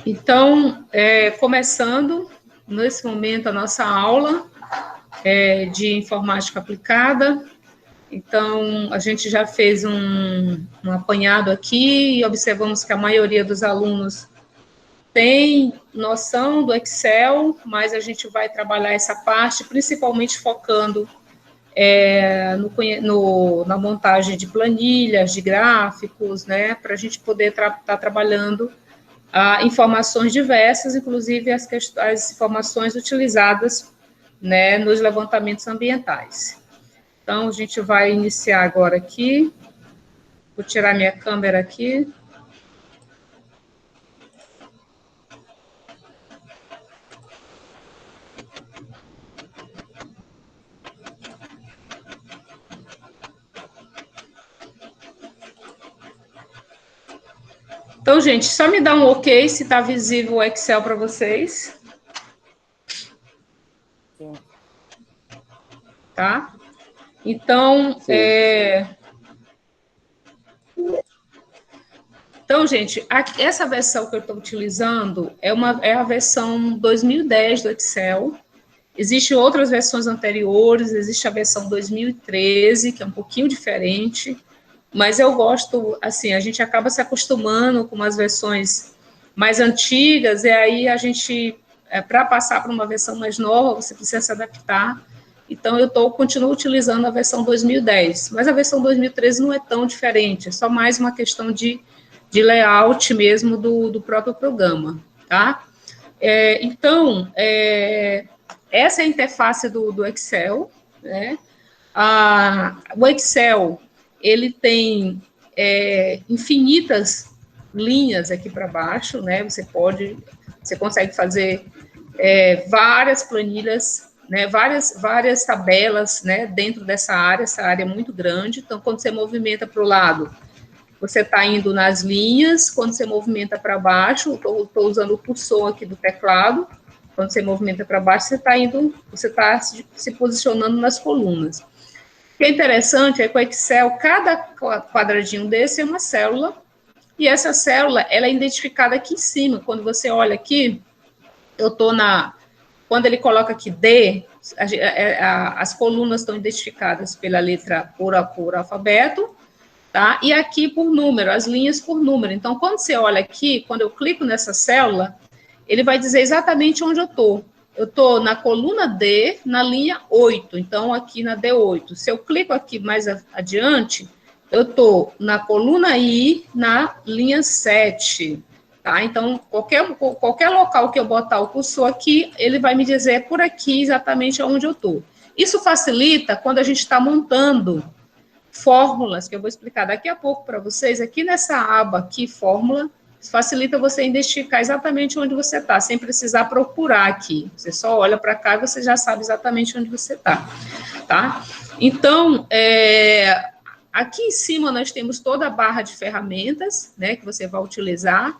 Então, começando nesse momento a nossa aula de informática aplicada. Então, a gente já fez um apanhado aqui e observamos que a maioria dos alunos tem noção do Excel, mas a gente vai trabalhar essa parte, principalmente focando na montagem de planilhas, de gráficos, né, para a gente poder estar trabalhando informações diversas, inclusive as informações utilizadas, né, nos levantamentos ambientais. Então, a gente vai iniciar agora aqui. Vou tirar minha câmera aqui. Então, gente, só me dá um ok se está visível o Excel para vocês. Sim. Tá? Então, Então, gente, essa versão que eu estou utilizando é a versão 2010 do Excel. Existem outras versões anteriores, existe a versão 2013, que é um pouquinho diferente, mas eu gosto, assim, a gente acaba se acostumando com umas versões mais antigas, e aí a gente, para passar para uma versão mais nova, você precisa se adaptar. Então, continuo utilizando a versão 2010, mas a versão 2013 não é tão diferente, é só mais uma questão de layout mesmo do próprio programa, tá? Então, essa é a interface do Excel, né? O Excel, ele tem infinitas linhas aqui para baixo, né? Você consegue fazer várias planilhas, né? Várias tabelas, né? Dentro dessa área, essa área é muito grande. Então, quando você movimenta para o lado, você está indo nas linhas. Quando você movimenta para baixo, estou usando o cursor aqui do teclado. Quando você movimenta para baixo, você está se posicionando nas colunas. O que é interessante é que o Excel, cada quadradinho desse é uma célula, e essa célula ela é identificada aqui em cima. Quando você olha aqui, quando ele coloca aqui D, as colunas estão identificadas pela letra por alfabeto, tá? E aqui por número, as linhas por número. Então, quando você olha aqui, quando eu clico nessa célula, ele vai dizer exatamente onde eu estou. Eu estou na coluna D, na linha 8, então aqui na D8. Se eu clico aqui mais adiante, eu estou na coluna I, na linha 7. Tá? Então, qualquer local que eu botar o cursor aqui, ele vai me dizer por aqui exatamente onde eu estou. Isso facilita quando a gente está montando fórmulas, que eu vou explicar daqui a pouco para vocês. Aqui nessa aba aqui, fórmula, facilita você identificar exatamente onde você está, sem precisar procurar aqui. Você só olha para cá e você já sabe exatamente onde você está, tá? Então, aqui em cima nós temos toda a barra de ferramentas, né, que você vai utilizar,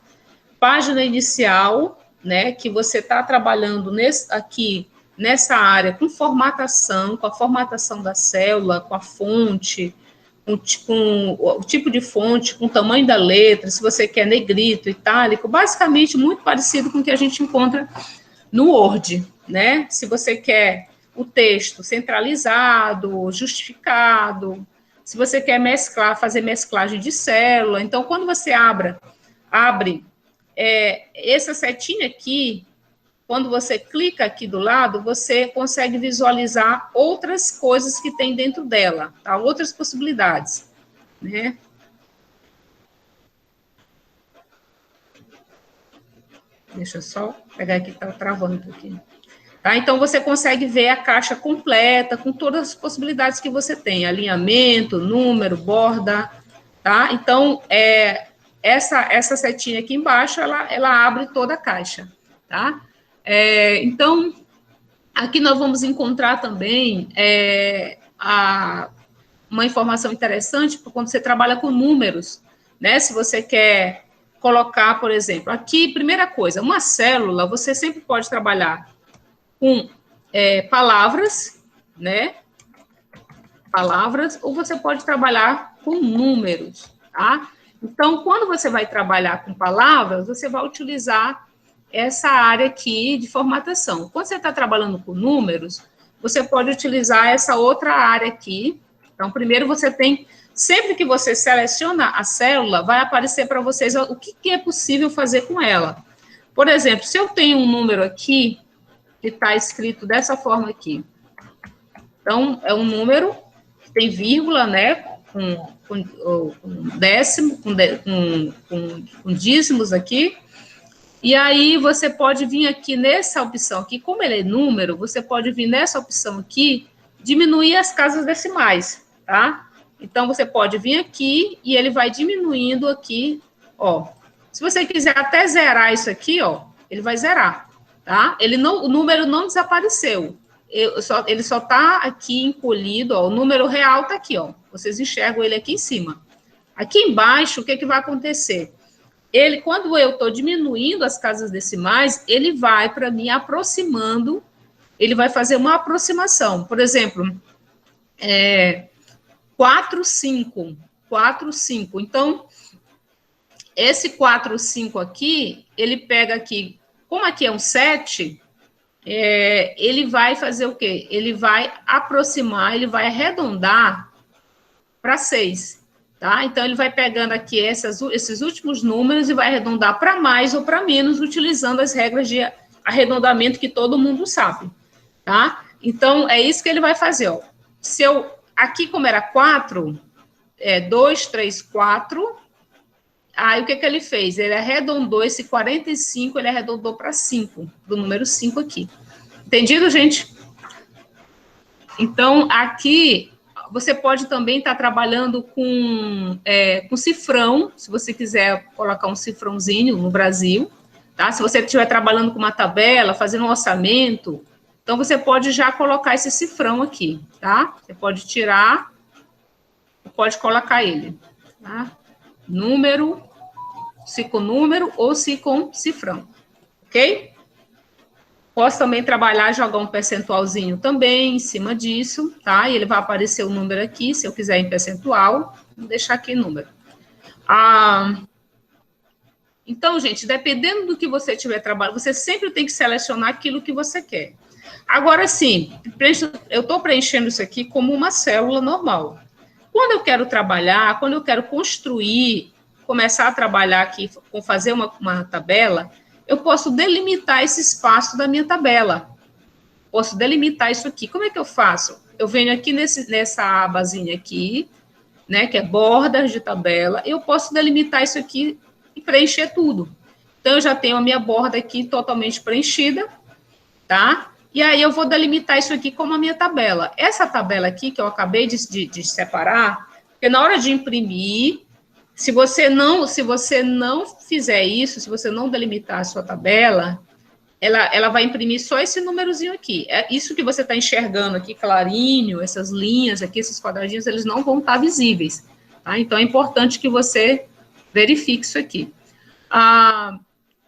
página inicial, né, que você está trabalhando aqui nessa área com formatação, com a formatação da célula, com a fonte, com o tipo de fonte, com o tamanho da letra, se você quer negrito, itálico, basicamente muito parecido com o que a gente encontra no Word, né? Se você quer o texto centralizado, justificado, se você quer fazer mesclagem de célula. Então, quando você abre essa setinha aqui, quando você clica aqui do lado, você consegue visualizar outras coisas que tem dentro dela, tá? Outras possibilidades, né? Deixa eu só pegar aqui, tá travando um pouquinho. Tá? Então, você consegue ver a caixa completa, com todas as possibilidades que você tem, alinhamento, número, borda, tá? Então, essa setinha aqui embaixo, ela abre toda a caixa, tá? Então, aqui nós vamos encontrar também uma informação interessante quando você trabalha com números, né? Se você quer colocar, por exemplo, aqui, primeira coisa, uma célula, você sempre pode trabalhar com palavras, né? Palavras, ou você pode trabalhar com números, tá? Então, quando você vai trabalhar com palavras, você vai utilizar essa área aqui de formatação. Quando você está trabalhando com números, você pode utilizar essa outra área aqui. Então, primeiro você tem, sempre que você seleciona a célula, vai aparecer para vocês o que é possível fazer com ela. Por exemplo, se eu tenho um número aqui, que está escrito dessa forma aqui. Então, é um número que tem vírgula, né, com décimo, com dízimos aqui. E aí, você pode vir aqui nessa opção aqui, como ele é número, você pode vir nessa opção aqui, diminuir as casas decimais, tá? Então, você pode vir aqui e ele vai diminuindo aqui, ó. Se você quiser até zerar isso aqui, ó, ele vai zerar, tá? O número não desapareceu. Ele só tá aqui encolhido, ó. O número real tá aqui, ó. Vocês enxergam ele aqui em cima. Aqui embaixo, o que que vai acontecer? Quando eu estou diminuindo as casas decimais, ele vai para mim aproximando, ele vai fazer uma aproximação. Por exemplo, 4, 5. Então, esse 4, 5 aqui, ele pega aqui, como aqui é um 7, ele vai fazer o quê? Ele vai aproximar, ele vai arredondar para 6. Tá? Então, ele vai pegando aqui esses últimos números e vai arredondar para mais ou para menos, utilizando as regras de arredondamento que todo mundo sabe. Tá? Então, é isso que ele vai fazer. Ó. Aqui, como era 4, 2, 3, 4. Aí, o que ele fez? Ele arredondou esse 45, ele arredondou para 5, do número 5 aqui. Entendido, gente? Então, aqui... Você pode também estar trabalhando com cifrão, se você quiser colocar um cifrãozinho no Brasil, tá? Se você estiver trabalhando com uma tabela, fazendo um orçamento, então você pode já colocar esse cifrão aqui, tá? Você pode tirar, pode colocar ele, tá? Número, se com número ou se com cifrão, ok? Posso também trabalhar, jogar um percentualzinho também em cima disso, tá? E ele vai aparecer o número aqui, se eu quiser em percentual, vou deixar aqui número. Então, gente, dependendo do que você estiver trabalhando, você sempre tem que selecionar aquilo que você quer. Agora, sim, eu estou preenchendo isso aqui como uma célula normal. Quando eu quero trabalhar, quando eu quero construir, começar a trabalhar aqui, fazer uma tabela, eu posso delimitar esse espaço da minha tabela. Posso delimitar isso aqui. Como é que eu faço? Eu venho aqui nessa abazinha aqui, né, que é bordas de tabela, eu posso delimitar isso aqui e preencher tudo. Então, eu já tenho a minha borda aqui totalmente preenchida, tá? E aí, eu vou delimitar isso aqui como a minha tabela. Essa tabela aqui, que eu acabei de separar, porque na hora de imprimir, se você não fizer isso, se você não delimitar a sua tabela, ela vai imprimir só esse númerozinho aqui. Isso que você está enxergando aqui, clarinho, essas linhas aqui, esses quadradinhos, eles não vão estar visíveis. Tá? Então, é importante que você verifique isso aqui.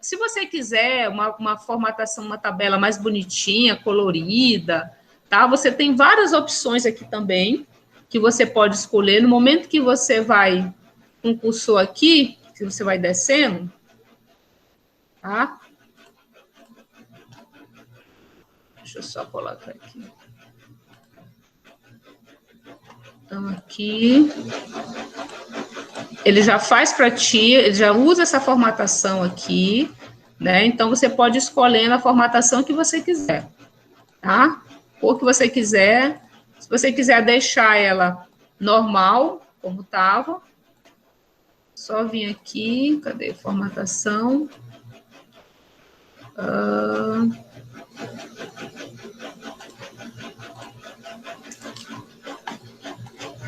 Se você quiser uma formatação, uma tabela mais bonitinha, colorida, tá? Você tem várias opções aqui também, que você pode escolher. No momento que você vai com o cursor aqui, que você vai descendo, tá? Deixa eu só colocar aqui. Então, aqui, ele já faz para ti, ele já usa essa formatação aqui, né? Então, você pode escolher a formatação que você quiser, tá? Ou que você quiser. Se você quiser deixar ela normal, como estava, só vir aqui, cadê? Formatação.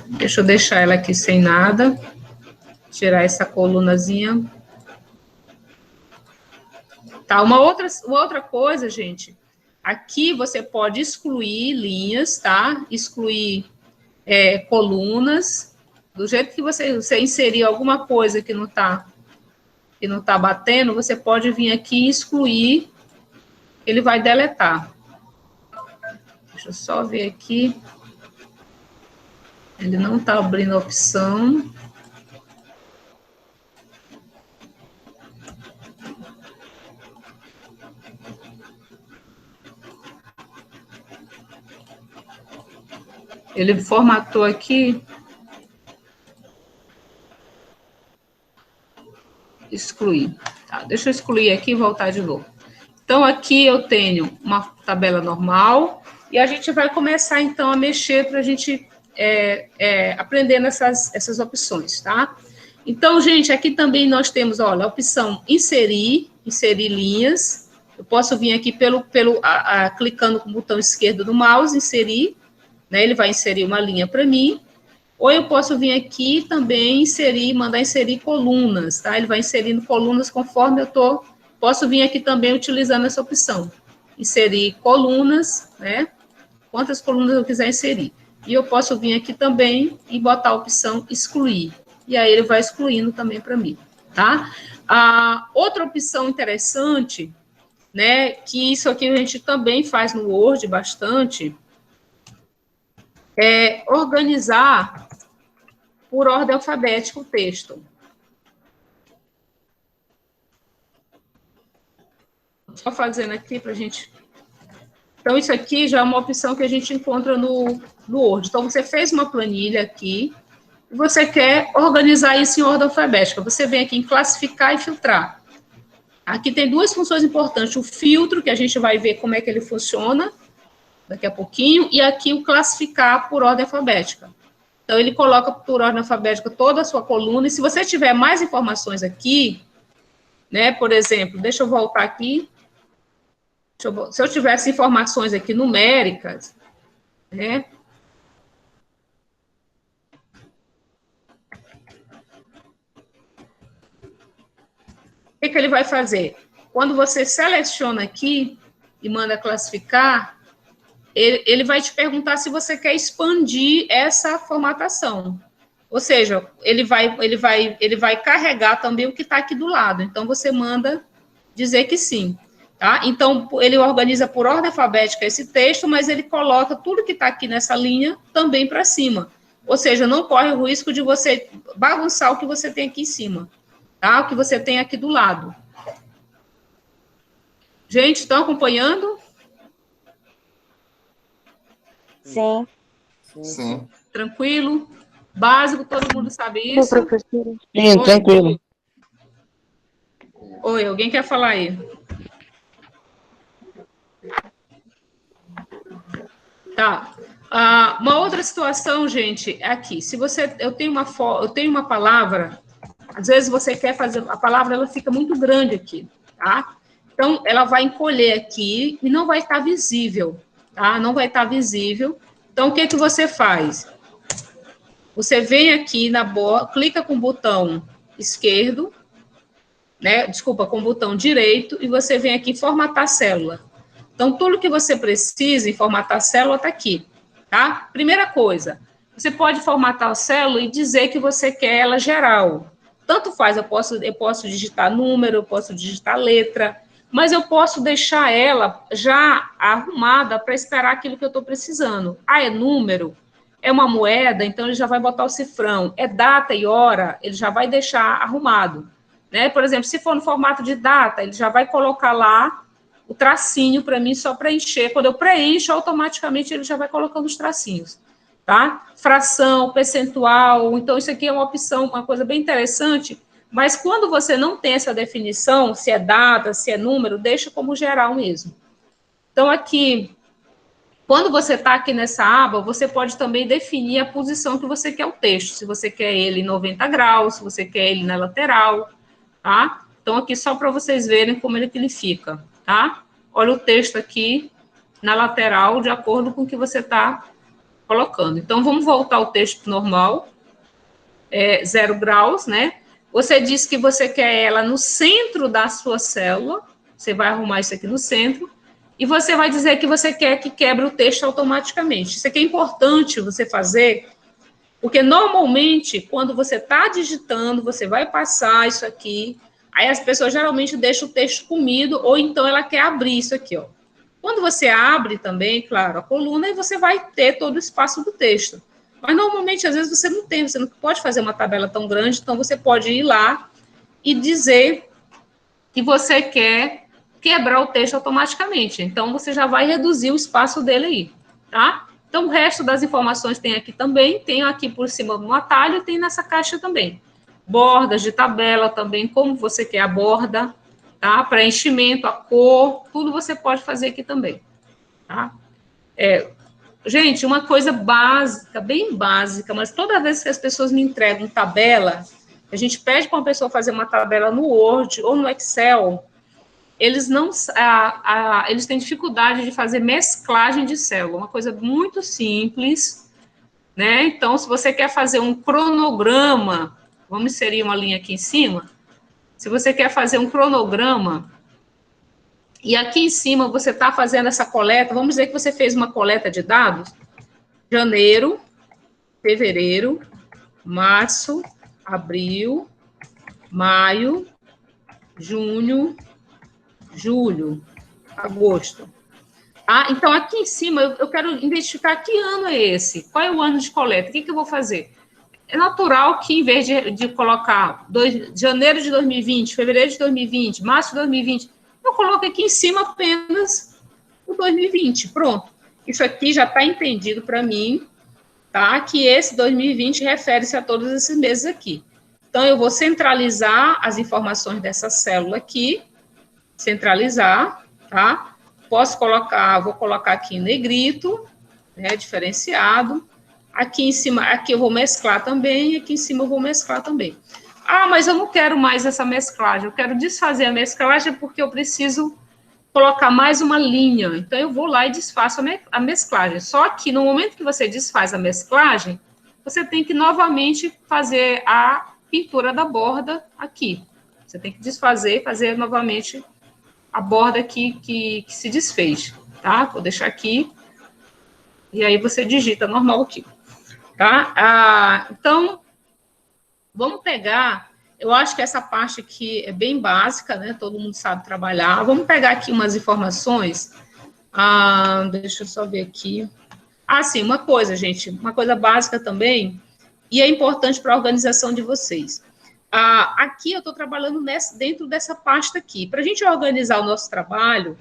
Deixa eu deixar ela aqui sem nada. Tirar essa colunazinha. Tá, uma outra coisa, gente. Aqui você pode excluir linhas, tá? Excluir colunas. Do jeito que você inserir alguma coisa que não tá batendo, você pode vir aqui e excluir. Ele vai deletar. Deixa eu só ver aqui. Ele não está abrindo a opção. Ele formatou aqui. Excluir. Tá, deixa eu excluir aqui e voltar de novo. Então, aqui eu tenho uma tabela normal e a gente vai começar, então, a mexer para a gente aprender essas opções, tá? Então, gente, aqui também nós temos, olha, a opção inserir linhas. Eu posso vir aqui clicando com o botão esquerdo do mouse, inserir, né? Ele vai inserir uma linha para mim. Ou eu posso vir aqui também mandar inserir colunas, tá? Ele vai inserindo colunas conforme eu tô. Posso vir aqui também utilizando essa opção. Inserir colunas, né? Quantas colunas eu quiser inserir. E eu posso vir aqui também e botar a opção excluir. E aí ele vai excluindo também para mim, tá? Outra opção interessante, né? Que isso aqui a gente também faz no Word bastante, é organizar por ordem alfabética o texto. Só fazendo aqui para a gente... Então, isso aqui já é uma opção que a gente encontra no Word. Então, você fez uma planilha aqui, e você quer organizar isso em ordem alfabética. Você vem aqui em classificar e filtrar. Aqui tem duas funções importantes. O filtro, que a gente vai ver como é que ele funciona daqui a pouquinho, e aqui o classificar por ordem alfabética. Então, ele coloca por ordem alfabética toda a sua coluna, e se você tiver mais informações aqui, né, por exemplo, deixa eu voltar aqui, se eu tivesse informações aqui numéricas, né, o que ele vai fazer? Quando você seleciona aqui e manda classificar, ele vai te perguntar se você quer expandir essa formatação. Ou seja, ele vai carregar também o que está aqui do lado. Então, você manda dizer que sim. Tá? Então, ele organiza por ordem alfabética esse texto, mas ele coloca tudo que está aqui nessa linha também para cima. Ou seja, não corre o risco de você bagunçar o que você tem aqui em cima. Tá? O que você tem aqui do lado. Gente, estão acompanhando? Sim. Sim. Tranquilo? Básico, todo mundo sabe isso? Sim, tranquilo. Oi, alguém quer falar aí? Tá. Uma outra situação, gente, é aqui. Se eu tenho uma palavra, às vezes você quer fazer, a palavra ela fica muito grande aqui, tá? Então, ela vai encolher aqui e não vai estar visível, tá? Não vai estar visível. Então, o que você faz? Você vem aqui na clica com o botão esquerdo, né? Desculpa, com o botão direito, e você vem aqui formatar célula. Então, tudo que você precisa em formatar a célula está aqui, tá? Primeira coisa, você pode formatar a célula e dizer que você quer ela geral. Tanto faz, eu posso digitar número, eu posso digitar letra, mas eu posso deixar ela já arrumada para esperar aquilo que eu estou precisando. É número, é uma moeda, então ele já vai botar o cifrão. É data e hora, ele já vai deixar arrumado. Né? Por exemplo, se for no formato de data, ele já vai colocar lá o tracinho para mim só preencher. Quando eu preencho, automaticamente ele já vai colocando os tracinhos, tá? Fração, percentual, então isso aqui é uma opção, uma coisa bem interessante, mas quando você não tem essa definição, se é data, se é número, deixa como geral mesmo. Então, aqui, quando você está aqui nessa aba, você pode também definir a posição que você quer o texto, se você quer ele em 90 graus, se você quer ele na lateral, tá? Então, aqui só para vocês verem como ele fica, tá? Olha o texto aqui na lateral, de acordo com o que você está colocando. Então, vamos voltar ao texto normal, 0 graus, né? Você diz que você quer ela no centro da sua célula, você vai arrumar isso aqui no centro, e você vai dizer que você quer que quebre o texto automaticamente. Isso aqui é importante você fazer, porque normalmente, quando você está digitando, você vai passar isso aqui, aí as pessoas geralmente deixam o texto comido, ou então ela quer abrir isso aqui, ó. Quando você abre também, claro, a coluna, e você vai ter todo o espaço do texto. Mas normalmente, às vezes, você não pode fazer uma tabela tão grande, então você pode ir lá e dizer que você quer quebrar o texto automaticamente. Então, você já vai reduzir o espaço dele aí, tá? Então, o resto das informações tem aqui também, tem aqui por cima no atalho, tem nessa caixa também. Bordas de tabela também, como você quer a borda, tá? Preenchimento, a cor, tudo você pode fazer aqui também, tá? Gente, uma coisa básica, bem básica, mas toda vez que as pessoas me entregam tabela, a gente pede para uma pessoa fazer uma tabela no Word ou no Excel, eles não, eles têm dificuldade de fazer mesclagem de célula, uma coisa muito simples, né? Então, se você quer fazer um cronograma, vamos inserir uma linha aqui em cima, se você quer fazer um cronograma, e aqui em cima você está fazendo essa coleta, vamos dizer que você fez uma coleta de dados, janeiro, fevereiro, março, abril, maio, junho, julho, agosto. Ah, então, aqui em cima, eu quero identificar que ano é esse, qual é o ano de coleta, o que eu vou fazer? É natural que, em vez de colocar janeiro de 2020, fevereiro de 2020, março de 2020, eu coloco aqui em cima apenas o 2020, pronto. Isso aqui já está entendido para mim, tá? Que esse 2020 refere-se a todos esses meses aqui. Então, eu vou centralizar as informações dessa célula aqui, centralizar, tá? Posso colocar, vou colocar aqui em negrito, né, diferenciado. Aqui em cima, aqui eu vou mesclar também, aqui em cima eu vou mesclar também. Ah, mas eu não quero mais essa mesclagem, eu quero desfazer a mesclagem porque eu preciso colocar mais uma linha. Então, eu vou lá e desfaço a mesclagem. Só que no momento que você desfaz a mesclagem, você tem que novamente fazer a pintura da borda aqui. Você tem que desfazer e fazer novamente a borda que se desfez, tá? Vou deixar aqui. E aí você digita normal aqui, tá? Então, vamos pegar, eu acho que essa parte aqui é bem básica, né? Todo mundo sabe trabalhar. Vamos pegar aqui umas informações. Deixa eu só ver aqui. Sim, uma coisa, gente, uma coisa básica também, e é importante para a organização de vocês. Aqui eu estou trabalhando dentro dessa pasta aqui. Para a gente organizar o nosso trabalho,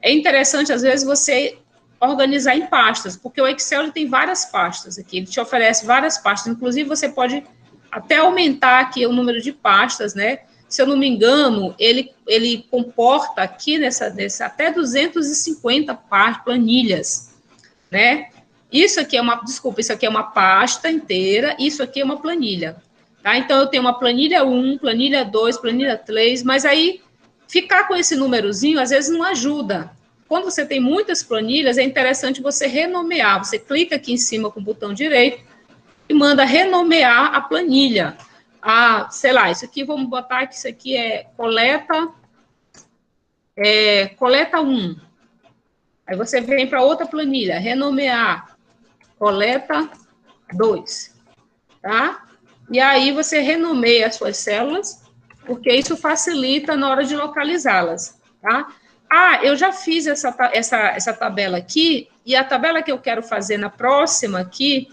é interessante, às vezes, você organizar em pastas, porque o Excel ele tem várias pastas aqui, ele te oferece várias pastas, inclusive você pode até aumentar aqui o número de pastas, né? Se eu não me engano, ele comporta aqui nessa até 250 planilhas, né? Isso aqui isso aqui é uma pasta inteira, isso aqui é uma planilha. Tá? Então, eu tenho uma planilha 1, planilha 2, planilha 3, mas aí, ficar com esse númerozinho, às vezes, não ajuda. Quando você tem muitas planilhas, é interessante você renomear. Você clica aqui em cima com o botão direito e manda renomear a planilha. Sei lá, isso aqui, vamos botar que isso aqui é coleta 1. Aí você vem para outra planilha, renomear, coleta 2, tá? E aí você renomeia as suas células, porque isso facilita na hora de localizá-las, tá? Eu já fiz essa tabela aqui, e a tabela que eu quero fazer na próxima aqui,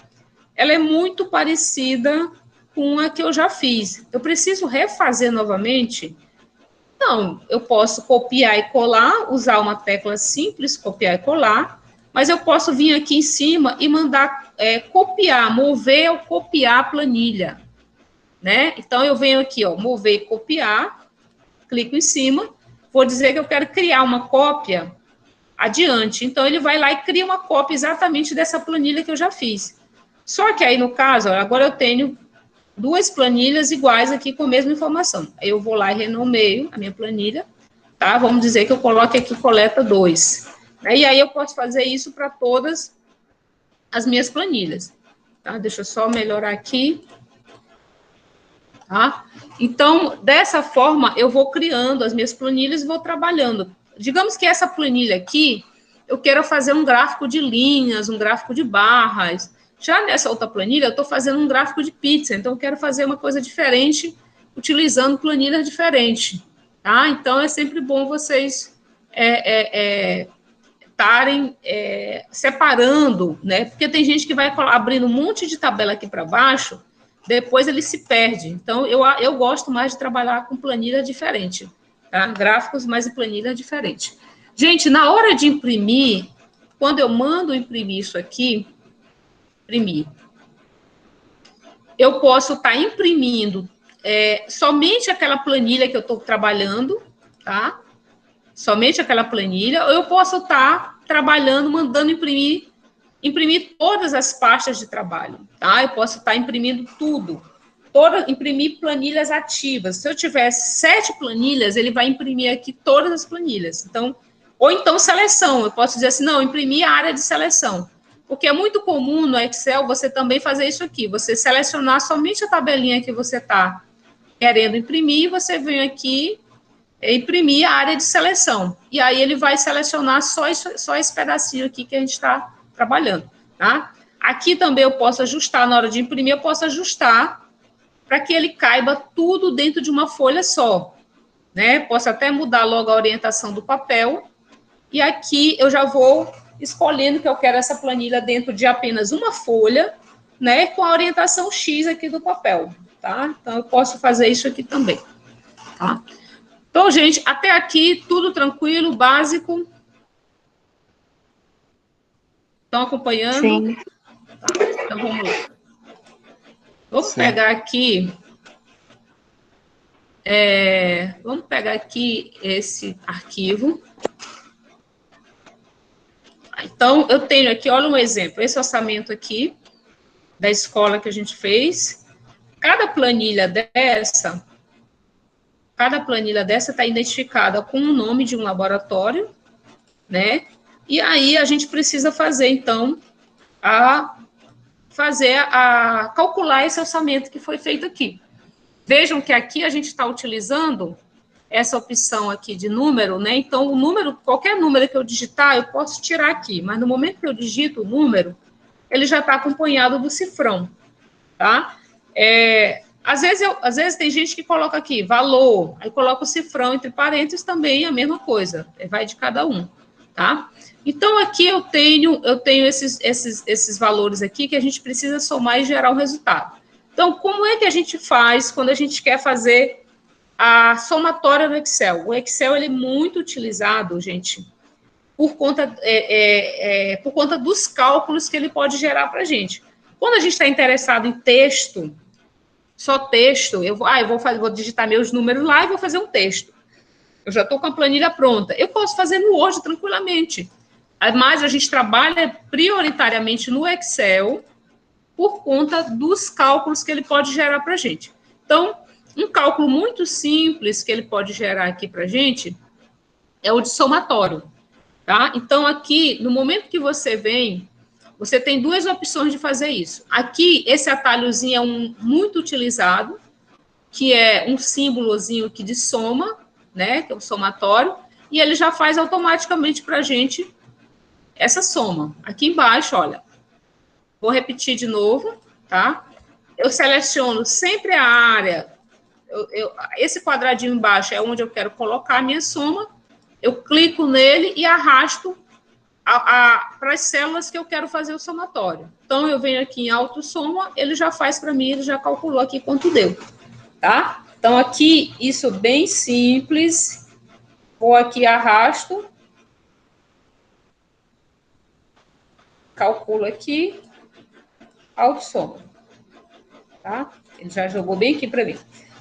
ela é muito parecida com a que eu já fiz. Eu preciso refazer novamente? Não, eu posso copiar e colar, usar uma tecla simples, copiar e colar, mas eu posso vir aqui em cima e mandar copiar, mover ou copiar a planilha, né? Então, eu venho aqui, ó, mover e copiar, clico em cima, vou dizer que eu quero criar uma cópia adiante. Então, ele vai lá e cria uma cópia exatamente dessa planilha que eu já fiz. Só que aí, no caso, ó, agora eu tenho duas planilhas iguais aqui com a mesma informação. Aí eu vou lá e renomeio a minha planilha, tá? Vamos dizer que eu coloque aqui coleta 2. E aí eu posso fazer isso para todas as minhas planilhas, tá? Deixa eu só melhorar aqui. Tá? Então, dessa forma, eu vou criando as minhas planilhas e vou trabalhando. Digamos que essa planilha aqui, eu quero fazer um gráfico de linhas, um gráfico de barras. Já nessa outra planilha, eu estou fazendo um gráfico de pizza, então eu quero fazer uma coisa diferente, utilizando planilhas diferentes. Tá? Então, é sempre bom vocês estarem separando, né? Porque tem gente que vai abrindo um monte de tabela aqui para baixo, depois ele se perde. Então, eu gosto mais de trabalhar com planilha diferente, tá? Gráficos, mas em planilha diferente. Gente, na hora de imprimir, quando eu mando imprimir isso aqui, imprimir. Eu posso estar imprimindo somente aquela planilha que eu estou trabalhando, tá? Somente aquela planilha, ou eu posso estar trabalhando, mandando imprimir todas as pastas de trabalho, tá? Eu posso estar imprimindo tudo, imprimir planilhas ativas. Se eu tiver 7 planilhas, ele vai imprimir aqui todas as planilhas. Então, ou então seleção, eu posso dizer assim, não, imprimir a área de seleção. Porque é muito comum no Excel você também fazer isso aqui, você selecionar somente a tabelinha que você está querendo imprimir, você vem aqui e imprimir a área de seleção. E aí ele vai selecionar só esse pedacinho aqui que a gente está trabalhando, tá? Aqui também eu posso ajustar, na hora de imprimir, eu posso ajustar para que ele caiba tudo dentro de uma folha só, né? Posso até mudar logo a orientação do papel, e aqui eu já vou escolhendo que eu quero essa planilha dentro de apenas uma folha, né, com a orientação X aqui do papel, tá? Então, eu posso fazer isso aqui também, tá? Então, gente, até aqui, tudo tranquilo, básico. Estão acompanhando? Sim. Tá, então, vamos lá. Vamos pegar aqui... vamos pegar aqui esse arquivo. Então, eu tenho aqui, olha um exemplo, esse orçamento aqui, da escola que a gente fez. Cada planilha dessa está identificada com o nome de um laboratório, né? E aí a gente precisa fazer, então, calcular esse orçamento que foi feito aqui. Vejam que aqui a gente está utilizando essa opção aqui de número, né? Então, o número, qualquer número que eu digitar, eu posso tirar aqui, mas no momento que eu digito o número, ele já está acompanhado do cifrão, tá? Às vezes tem gente que coloca aqui valor, aí coloca o cifrão entre parênteses também, a mesma coisa, vai de cada um, tá? Então, aqui eu tenho esses valores aqui que a gente precisa somar e gerar o resultado. Então, como é que a gente faz quando a gente quer fazer a somatória no Excel? O Excel ele é muito utilizado, gente, por conta dos cálculos que ele pode gerar para a gente. Quando a gente está interessado em texto, só texto, vou digitar meus números lá e vou fazer um texto. Eu já estou com a planilha pronta. Eu posso fazer no Word tranquilamente. Mas a gente trabalha prioritariamente no Excel por conta dos cálculos que ele pode gerar para a gente. Então, um cálculo muito simples que ele pode gerar aqui para a gente é o de somatório, tá? Então, aqui, no momento que você vem, você tem 2 opções de fazer isso. Aqui, esse atalhozinho é muito utilizado, que é um símbolozinho aqui de soma, né, que é o somatório, e ele já faz automaticamente para a gente essa soma. Aqui embaixo, olha, vou repetir de novo, tá? Eu seleciono sempre a área, esse quadradinho embaixo é onde eu quero colocar a minha soma, eu clico nele e arrasto para as células que eu quero fazer o somatório. Então, eu venho aqui em autossoma, ele já faz para mim, ele já calculou aqui quanto deu, tá? Então, aqui, isso bem simples, vou aqui, arrasto, calculo aqui, autossoma, tá? Ele já jogou bem aqui para mim,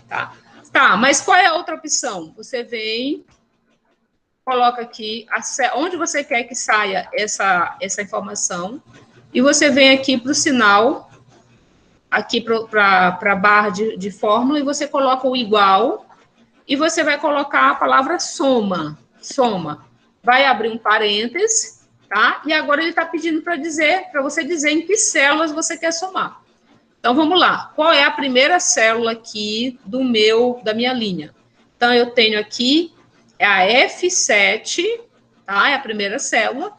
tá? Tá, mas qual é a outra opção? Você vem, coloca aqui onde você quer que saia essa informação, e você vem aqui para o sinal, aqui para a barra de fórmula, e você coloca o igual, e você vai colocar a palavra soma. Vai abrir um parênteses, tá? E agora ele está pedindo para você dizer em que células você quer somar. Então, vamos lá. Qual é a primeira célula aqui da minha linha? Então, eu tenho aqui a F7, tá? É a primeira célula.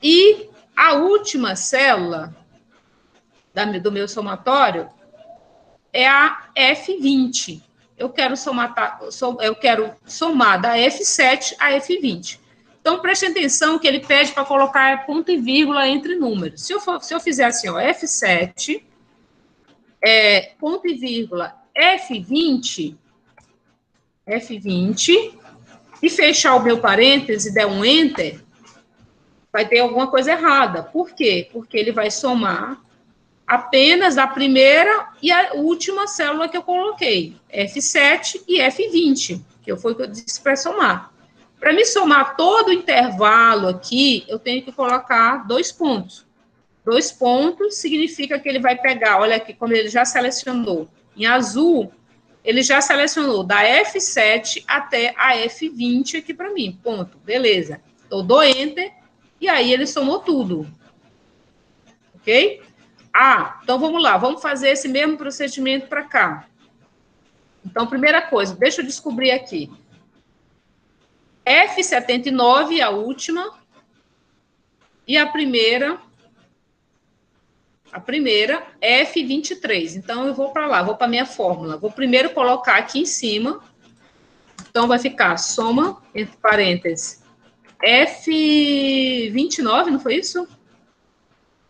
E a última célula do meu somatório é a F20. Eu quero somar da F7 a F20. Então, preste atenção que ele pede para colocar ponto e vírgula entre números. Se eu fizer assim, ó, F7, ponto e vírgula, F20, e fechar o meu parêntese e der um Enter, vai ter alguma coisa errada. Por quê? Porque ele vai somar apenas a primeira e a última célula que eu coloquei, F7 e F20, que foi o que eu disse para somar. Para me somar todo o intervalo aqui, eu tenho que colocar 2 pontos. 2 pontos significa que ele vai pegar, olha aqui, como ele já selecionou. Em azul, ele já selecionou da F7 até a F20 aqui para mim, ponto, beleza. Eu dou Enter, e aí ele somou tudo. Ok? Então vamos lá, vamos fazer esse mesmo procedimento para cá. Então, primeira coisa, deixa eu descobrir aqui. F79, a última, e a primeira, F23. Então, eu vou para lá, vou para a minha fórmula. Vou primeiro colocar aqui em cima. Então, vai ficar soma, entre parênteses, F29, não foi isso?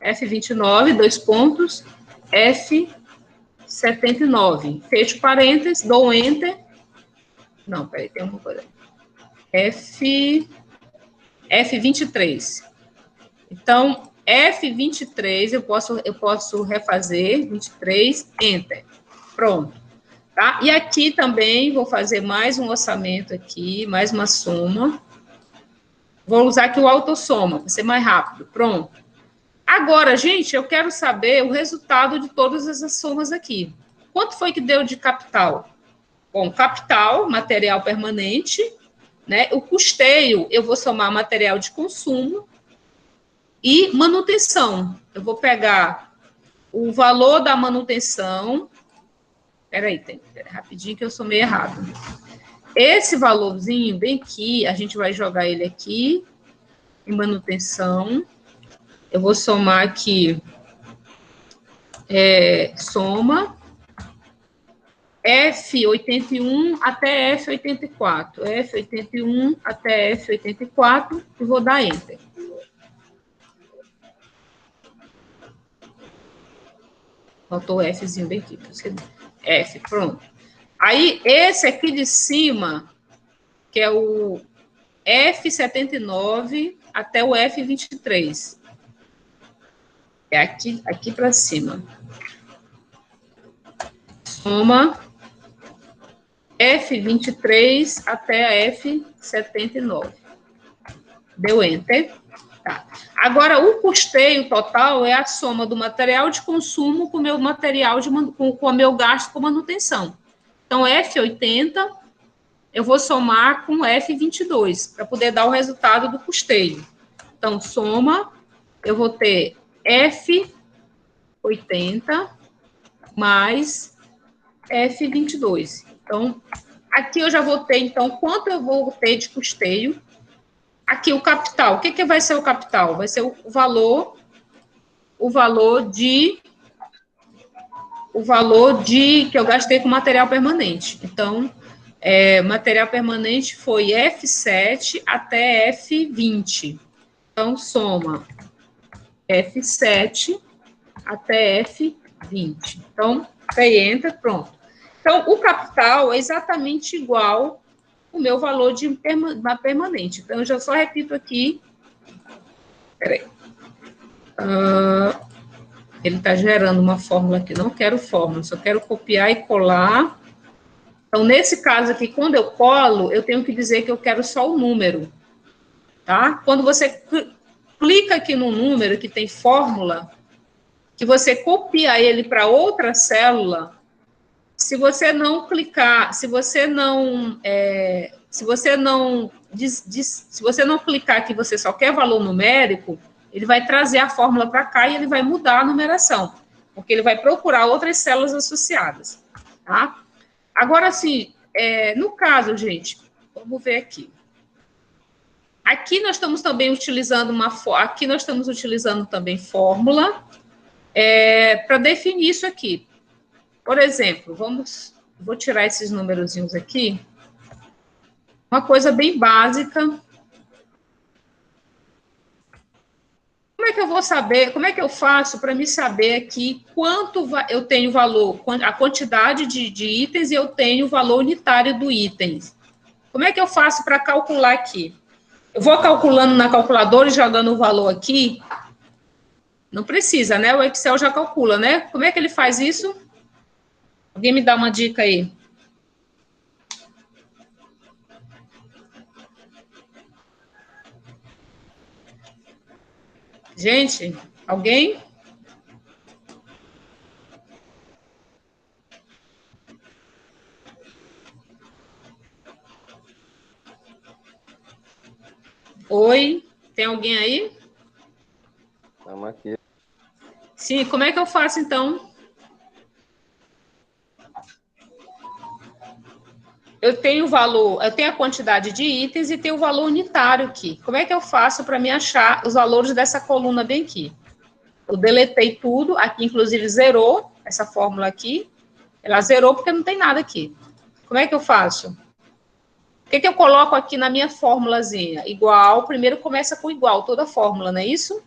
F29, 2 pontos, F79. Fecho parênteses, dou Enter. Não, peraí, tem uma coisa. F23. Então, F23, eu posso refazer, 23, Enter. Pronto. Tá? E aqui também vou fazer mais um orçamento aqui, mais uma soma. Vou usar aqui o autossoma, para ser mais rápido. Pronto. Agora, gente, eu quero saber o resultado de todas essas somas aqui. Quanto foi que deu de capital? Bom, capital, material permanente, né? O custeio, eu vou somar material de consumo e manutenção. Eu vou pegar o valor da manutenção. Peraí, rapidinho que eu somei errado. Esse valorzinho bem aqui, a gente vai jogar ele aqui em manutenção. Eu vou somar aqui, soma, F81 até F84. F81 até F84 e vou dar Enter. Faltou o Fzinho bem aqui. F, pronto. Aí, esse aqui de cima, que é o F79 até o F23. É aqui para cima. Soma F23 até a F79. Deu Enter. Tá. Agora, o custeio total é a soma do material de consumo com o meu material com o meu gasto com manutenção. Então, F80, eu vou somar com F22, para poder dar o resultado do custeio. Então, soma, eu vou ter F80 mais F22. Então, aqui eu já vou ter, então, quanto eu vou ter de custeio. Aqui, o capital. O que vai ser o capital? Vai ser o valor de que eu gastei com material permanente. Então, material permanente foi F7 até F20. Então, soma F7 até F20. Então, aí entra, pronto. Então, o capital é exatamente igual o meu valor de permanente. Então, eu já só repito aqui. Peraí. Ele está gerando uma fórmula aqui. Não quero fórmula, só quero copiar e colar. Então, nesse caso aqui, quando eu colo, eu tenho que dizer que eu quero só o número. Tá? Quando você clica aqui no número que tem fórmula, que você copia ele para outra célula, se você não clicar, se você não clicar que você só quer valor numérico, ele vai trazer a fórmula para cá e ele vai mudar a numeração, porque ele vai procurar outras células associadas, tá? Agora, assim, no caso, gente, vamos ver aqui. Aqui nós estamos também utilizando também fórmula para definir isso aqui. Por exemplo, vou tirar esses númerozinhos aqui. Uma coisa bem básica. Como é que eu vou saber, como é que eu faço para me saber aqui quanto eu tenho valor, a quantidade de itens e eu tenho o valor unitário do item? Como é que eu faço para calcular aqui? Eu vou calculando na calculadora e jogando o valor aqui, Não precisa, né? O Excel já calcula, né? Como é que ele faz isso? Alguém me dá uma dica aí. Gente, alguém? Oi, tem alguém aí? Estamos aqui. Sim, como é que eu faço então? Eu tenho o valor, eu tenho a quantidade de itens e tenho o valor unitário aqui. Como é que eu faço para me achar os valores dessa coluna bem aqui? Eu deletei tudo, aqui inclusive zerou essa fórmula aqui. Ela zerou porque não tem nada aqui. Como é que eu faço? O que eu coloco aqui na minha fórmulazinha? Igual, primeiro começa com igual, toda a fórmula, não é isso?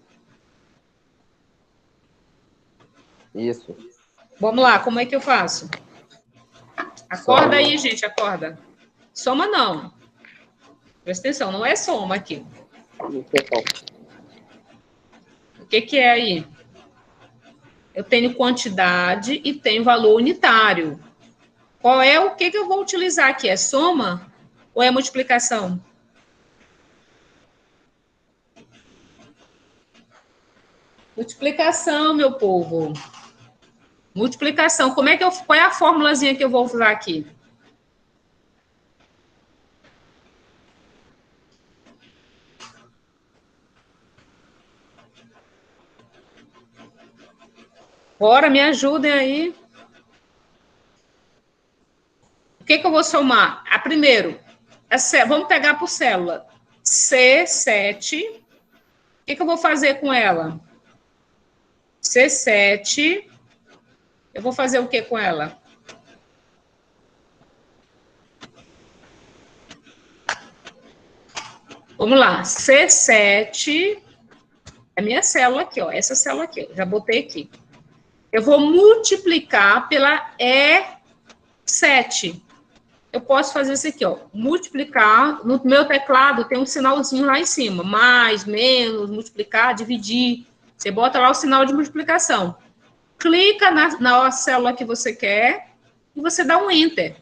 Isso. Vamos lá, como é que eu faço? Acorda aí, gente, acorda. Soma não. Presta atenção, não é soma aqui. O que é aí? Eu tenho quantidade e tenho valor unitário. Qual é o que eu vou utilizar aqui? É soma ou é multiplicação? Multiplicação, meu povo. Multiplicação. Qual é a formulazinha que eu vou usar aqui? Bora, me ajudem aí. O que eu vou somar? Primeiro, vamos pegar por célula. C7. O que eu vou fazer com ela? C7. Eu vou fazer o que com ela? Vamos lá. C7 é a minha célula aqui, ó. Essa célula aqui, ó, já botei aqui. Eu vou multiplicar pela E7. Eu posso fazer isso aqui, ó. Multiplicar. No meu teclado tem um sinalzinho lá em cima. Mais, menos, multiplicar, dividir. Você bota lá o sinal de multiplicação. Clica na célula que você quer e você dá um Enter.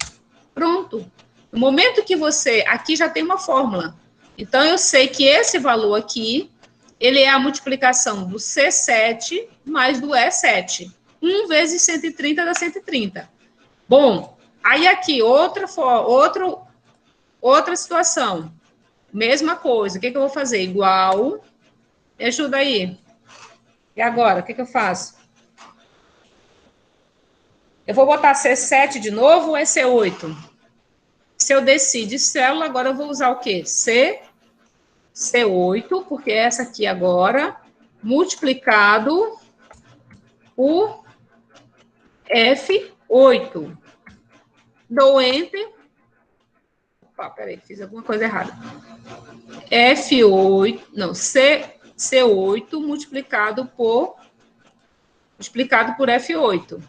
Pronto. No momento que você... Aqui já tem uma fórmula. Então, eu sei que esse valor aqui, ele é a multiplicação do C7 mais do E7. 1 vezes 130 dá 130. Bom, aí aqui, outra situação. Mesma coisa. O que eu vou fazer? Igual. Me ajuda aí. E agora, o que eu faço? Eu vou botar C7 de novo ou é C8? Se eu decidir célula, agora eu vou usar o quê? C8, porque essa aqui agora, multiplicado por F8. Dou Enter. Opa, peraí, fiz alguma coisa errada. F8, não, C8 multiplicado por F8.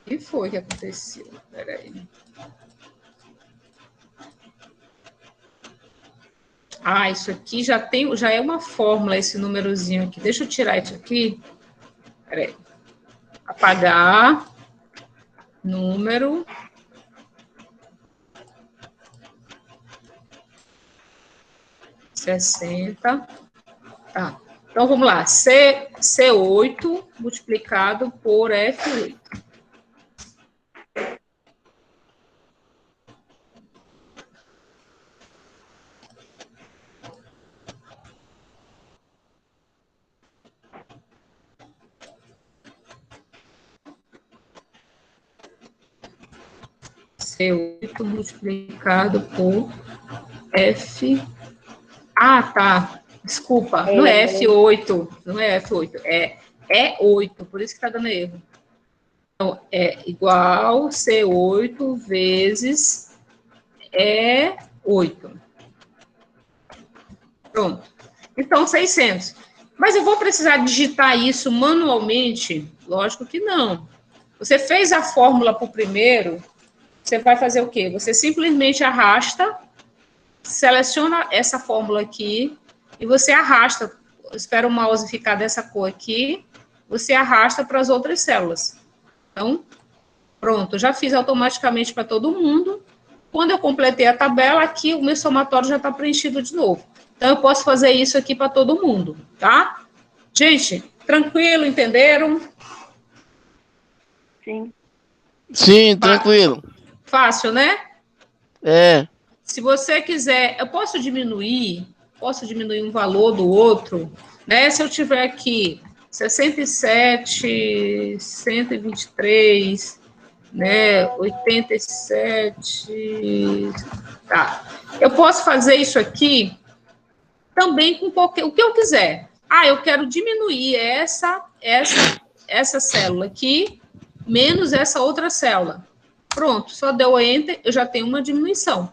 O que foi que aconteceu? Peraí. Ah, isso aqui já é uma fórmula, esse númerozinho aqui. Deixa eu tirar isso aqui. Peraí. Apagar. Número. $60. Tá. Então, vamos lá. C8 multiplicado por F8. C8 multiplicado por F... Ah, tá. Desculpa. Não é F8. Não é F8. É 8. Por isso que está dando erro. Então, é igual C8 vezes E8. Pronto. Então, 600. Mas eu vou precisar digitar isso manualmente? Lógico que não. Você fez a fórmula para o primeiro, você vai fazer o quê? Você simplesmente arrasta seleciona essa fórmula aqui e você arrasta, espera o mouse ficar dessa cor aqui, você arrasta para as outras células. Então, pronto, já fiz automaticamente para todo mundo. Quando eu completei a tabela, aqui o meu somatório já está preenchido de novo. Então, eu posso fazer isso aqui para todo mundo, tá? Gente, tranquilo, entenderam? Sim. Sim, tranquilo. Fácil, né? É. Se você quiser, eu posso diminuir um valor do outro, né? Se eu tiver aqui 67, 123, né? 87, tá. Eu posso fazer isso aqui também com o que eu quiser. Ah, eu quero diminuir essa célula aqui, menos essa outra célula. Pronto, só deu Enter, eu já tenho uma diminuição.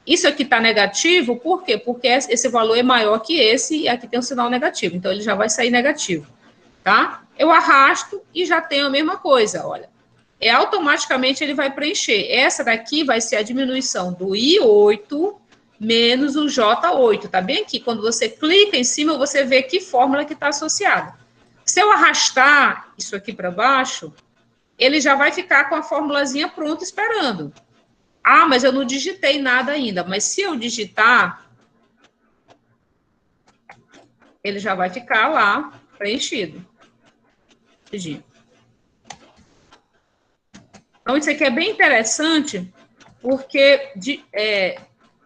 Isso aqui está negativo, por quê? Porque esse valor é maior que esse, e aqui tem um sinal negativo, então ele já vai sair negativo, tá? Eu arrasto e já tenho a mesma coisa, olha. Automaticamente ele vai preencher. Essa daqui vai ser a diminuição do I8 menos o J8, tá bem aqui? Quando você clica em cima, você vê que fórmula que está associada. Se eu arrastar isso aqui para baixo, ele já vai ficar com a formulazinha pronta esperando. Ah, mas eu não digitei nada ainda. Mas se eu digitar, ele já vai ficar lá preenchido. Então, isso aqui é bem interessante, porque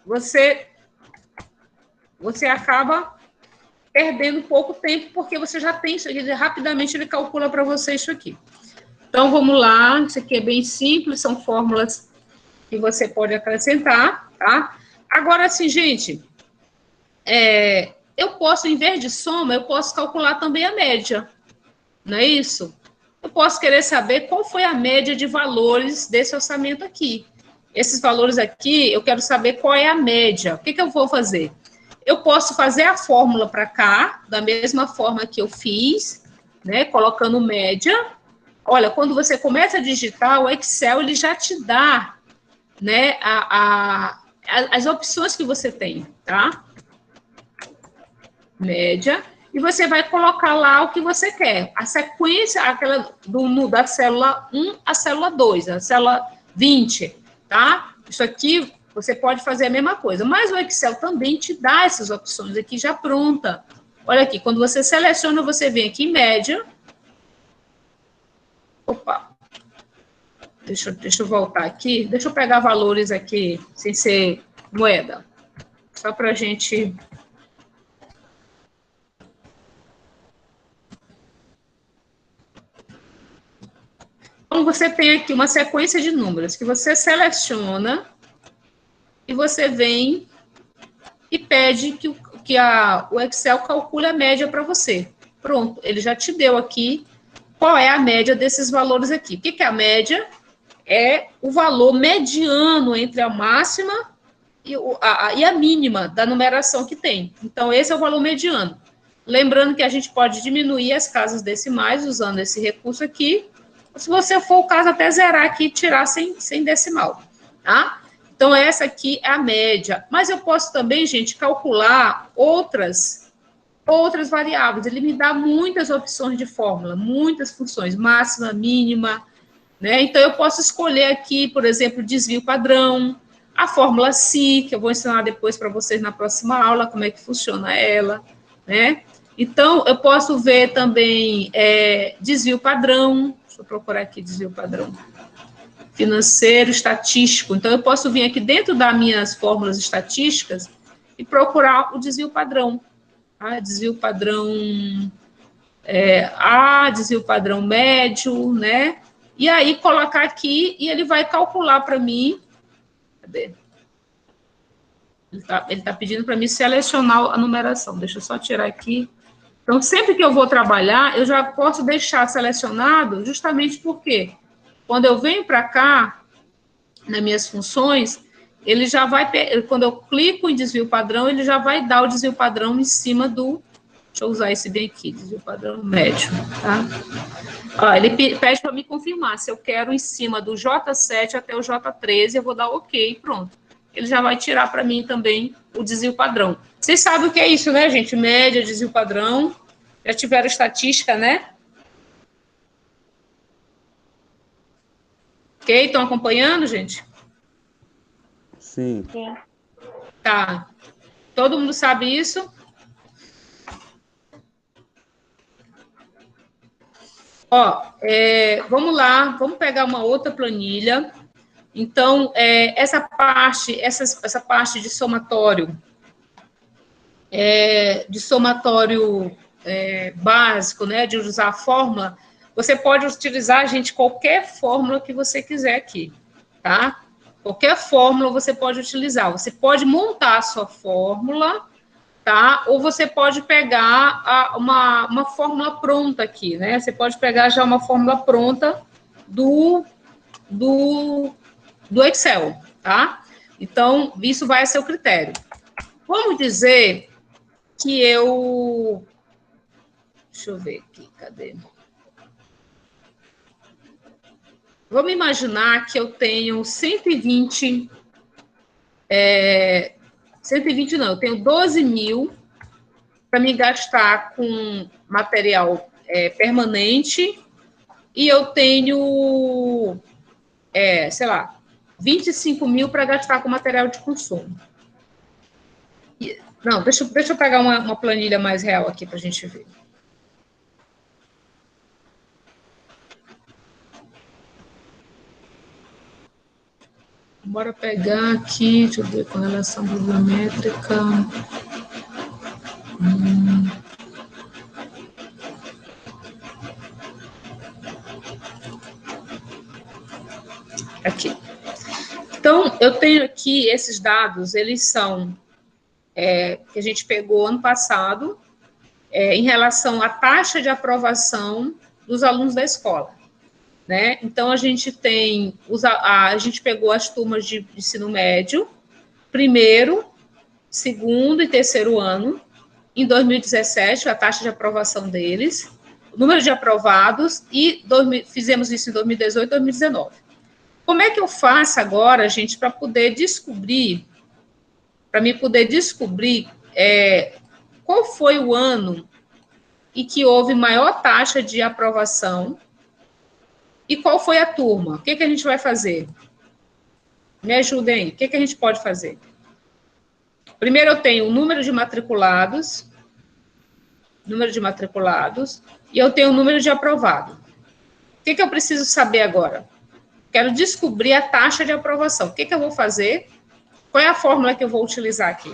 você acaba perdendo pouco tempo, porque você já tem isso aqui, rapidamente ele calcula para você isso aqui. Então, vamos lá, isso aqui é bem simples, são fórmulas que você pode acrescentar, tá? Agora, assim, gente, eu posso, em vez de soma, eu posso calcular também a média, não é isso? Eu posso querer saber qual foi a média de valores desse orçamento aqui. Esses valores aqui, eu quero saber qual é a média. O que eu vou fazer? Eu posso fazer a fórmula para cá, da mesma forma que eu fiz, né, colocando média. Olha, quando você começa a digitar, o Excel, ele já te dá, né, as opções que você tem, tá? Média. E você vai colocar lá o que você quer. A sequência, aquela da célula 1 à célula 2, a célula 20, tá? Isso aqui, você pode fazer a mesma coisa. Mas o Excel também te dá essas opções aqui já pronta. Olha aqui, quando você seleciona, você vem aqui em média. Opa. Deixa eu voltar aqui. Deixa eu pegar valores aqui, sem ser moeda. Só para a gente... Então, você tem aqui uma sequência de números que você seleciona e você vem e pede que o Excel calcule a média para você. Pronto, ele já te deu aqui qual é a média desses valores aqui. O que é a média? É o valor mediano entre a máxima e a mínima da numeração que tem. Então, esse é o valor mediano. Lembrando que a gente pode diminuir as casas decimais usando esse recurso aqui. Se você for o caso, até zerar aqui e tirar sem decimal, tá? Então, essa aqui é a média. Mas eu posso também, gente, calcular outras variáveis. Ele me dá muitas opções de fórmula, muitas funções, máxima, mínima, né? Então, eu posso escolher aqui, por exemplo, desvio padrão, a fórmula SI, que eu vou ensinar depois para vocês na próxima aula, como é que funciona ela, né? Então, eu posso ver também desvio padrão. Deixa eu procurar aqui desvio padrão. Financeiro, estatístico. Então, eu posso vir aqui dentro das minhas fórmulas estatísticas e procurar o desvio padrão. Desvio padrão desvio padrão médio, né? E aí, colocar aqui e ele vai calcular para mim. Cadê? Ele tá pedindo para mim selecionar a numeração. Deixa eu só tirar aqui. Então, sempre que eu vou trabalhar, eu já posso deixar selecionado, justamente porque quando eu venho para cá, nas minhas funções, ele já vai, quando eu clico em desvio padrão, ele já vai dar o desvio padrão em cima do, deixa eu usar esse bem aqui, desvio padrão médio, tá? Ele pede para me confirmar se eu quero em cima do J7 até o J13, eu vou dar OK, pronto. ele já vai tirar para mim também o desvio padrão. Vocês sabem o que é isso, né, gente? Média, desvio padrão. Já tiveram estatística, né? Ok? Estão acompanhando, gente? Sim. Sim. Tá. Todo mundo sabe isso? Ó, vamos lá, vamos pegar uma outra planilha. Então, essa parte de somatório, básico, né, de usar a fórmula, você pode utilizar, gente, qualquer fórmula que você quiser aqui, tá? Qualquer fórmula você pode utilizar. Você pode montar a sua fórmula, tá? Ou você pode pegar uma fórmula pronta aqui, né? Você pode pegar já uma fórmula pronta do Excel, tá? Então, isso vai a seu critério. Vamos dizer que eu... Deixa eu ver aqui, cadê? Vamos imaginar que eu tenho 120... 120 não, eu tenho 12 mil para me gastar com material permanente e eu tenho, sei lá, 25 mil para gastar com material de consumo. Não, deixa eu pegar uma planilha mais real aqui para a gente ver. Bora pegar aqui, deixa eu ver, com relação bibliométrica. Aqui. Então, eu tenho aqui esses dados, eles são que a gente pegou ano passado, em relação à taxa de aprovação dos alunos da escola, né? Então, a gente tem, a gente pegou as turmas de ensino médio, primeiro, segundo e terceiro ano, em 2017, a taxa de aprovação deles, o número de aprovados, e fizemos isso em 2018 e 2019. Como é que eu faço agora, gente, para poder descobrir, qual foi o ano em que houve maior taxa de aprovação e qual foi a turma? O que a gente vai fazer? Me ajudem, o que a gente pode fazer? Primeiro eu tenho o número de matriculados, e eu tenho o número de aprovado. O que eu preciso saber agora? Quero descobrir a taxa de aprovação. O que eu vou fazer? Qual é a fórmula que eu vou utilizar aqui?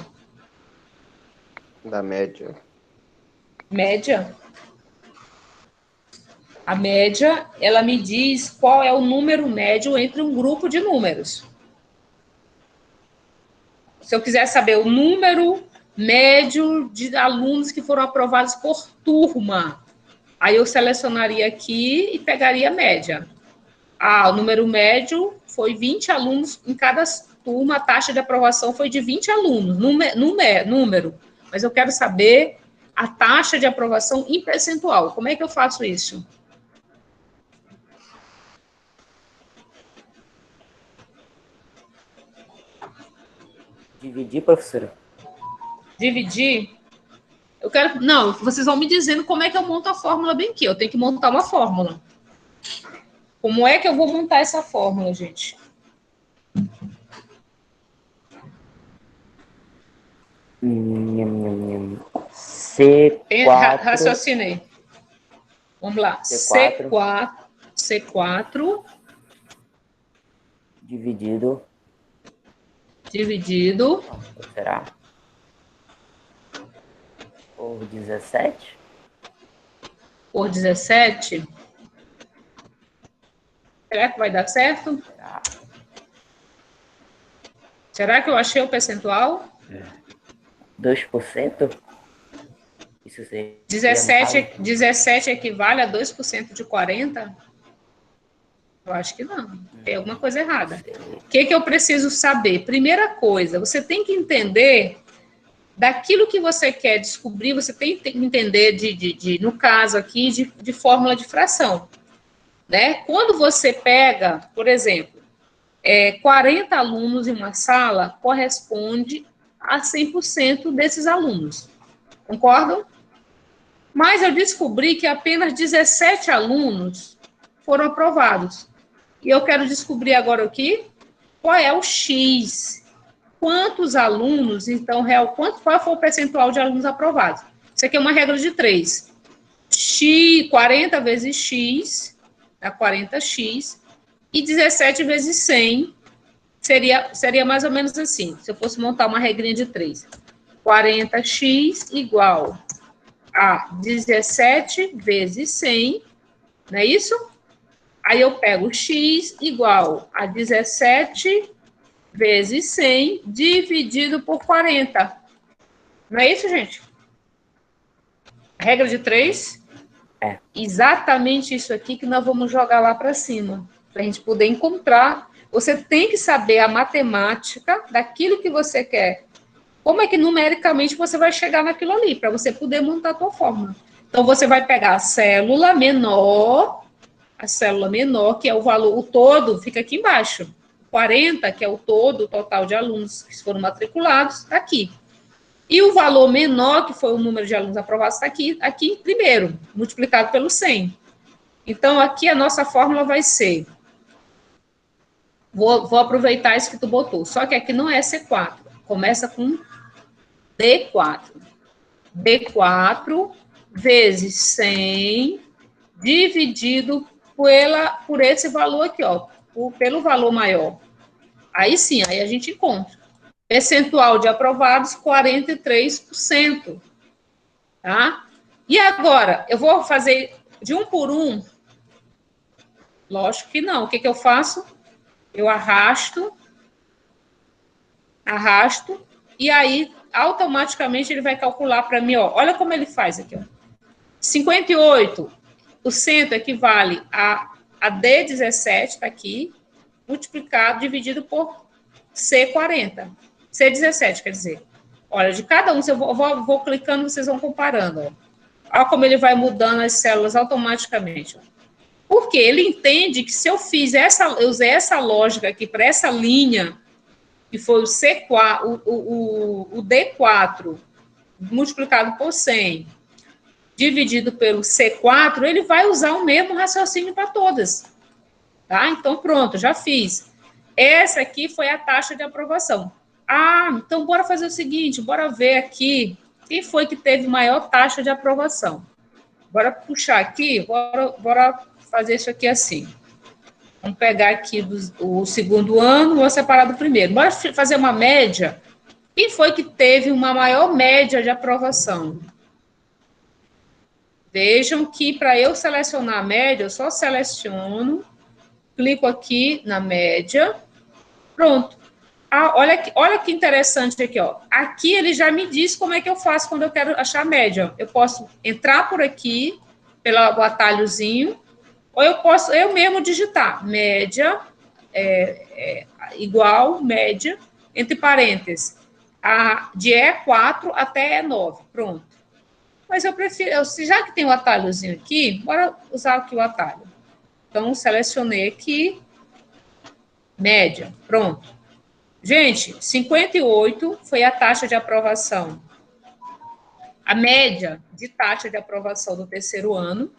Da média. Média? A média, ela me diz qual é o número médio entre um grupo de números. Se eu quiser saber o número médio de alunos que foram aprovados por turma, aí eu selecionaria aqui e pegaria a média. O número médio foi 20 alunos em cada turma, a taxa de aprovação foi de 20 alunos, número. Mas eu quero saber a taxa de aprovação em percentual. Como é que eu faço isso? Dividir, professora? Dividir? Eu quero... Não, vocês vão me dizendo como é que eu monto a fórmula bem aqui. Eu tenho que montar uma fórmula. Como é que eu vou montar essa fórmula, gente? C4. Raciocinei. Vamos lá. C4 dividido. Será? Por 17? Por 17? Será que vai dar certo? Será que eu achei o percentual? 2%? Isso seria 17 equivale a 2% de 40? Eu acho que não. Tem alguma coisa errada. O que eu preciso saber? Primeira coisa, você tem que entender daquilo que você quer descobrir, você tem que entender, no caso aqui, de fórmula de fração. Né? Quando você pega, por exemplo, 40 alunos em uma sala corresponde a 100% desses alunos. Concordam? Mas eu descobri que apenas 17 alunos foram aprovados. E eu quero descobrir agora aqui qual é o X. Quantos alunos, então, qual foi o percentual de alunos aprovados? Isso aqui é uma regra de 3. X, 40 vezes X, dá 40X, e 17 vezes 100 seria mais ou menos assim, se eu fosse montar uma regrinha de 3. 40x igual a 17 vezes 100, não é isso? Aí eu pego x igual a 17 vezes 100 dividido por 40. Não é isso, gente? Regra de 3? É. Exatamente isso aqui que nós vamos jogar lá para cima, para a gente poder encontrar. Você tem que saber a matemática daquilo que você quer. Como é que numericamente você vai chegar naquilo ali, para você poder montar a tua fórmula. Então, você vai pegar a célula menor, que é o valor, o todo, fica aqui embaixo. 40, que é o todo, o total de alunos que foram matriculados, está aqui. E o valor menor, que foi o número de alunos aprovados, está aqui primeiro, multiplicado pelo 100. Então, aqui a nossa fórmula vai ser... Vou aproveitar isso que tu botou. Só que aqui não é C4. Começa com D4. D4 vezes 100 dividido por esse valor aqui, ó. Pelo valor maior. Aí sim, aí a gente encontra. Percentual de aprovados, 43%. Tá? E agora, eu vou fazer de um por um? Lógico que não. O que eu faço? Eu arrasto, e aí, automaticamente, ele vai calcular para mim, ó. Olha como ele faz aqui, ó. 58% equivale a D17, está aqui, multiplicado, dividido por C40. C17, quer dizer. Olha, de cada um, eu vou clicando, vocês vão comparando, ó. Olha como ele vai mudando as células automaticamente, ó. Porque ele entende que se eu usei essa lógica aqui para essa linha, que foi o C4, o D4 multiplicado por 100, dividido pelo C4, ele vai usar o mesmo raciocínio para todas. Tá? Então, pronto, já fiz. Essa aqui foi a taxa de aprovação. Ah, então bora fazer o seguinte, bora ver aqui quem foi que teve maior taxa de aprovação. Bora puxar aqui, bora fazer isso aqui assim. Vamos pegar aqui o segundo ano, vou separar do primeiro. Bora fazer uma média. Quem foi que teve uma maior média de aprovação? Vejam que para eu selecionar a média, eu só seleciono, clico aqui na média, pronto. Ah, olha que interessante aqui, ó. Aqui ele já me diz como é que eu faço quando eu quero achar a média. Eu posso entrar por aqui, pelo atalhozinho, ou eu posso eu mesmo digitar média igual média, entre parênteses, de E4 até E9, pronto. Mas eu prefiro, já que tem o atalhozinho aqui, bora usar aqui o atalho. Então, selecionei aqui, média, pronto. Gente, 58 foi a taxa de aprovação. A média de taxa de aprovação do terceiro ano.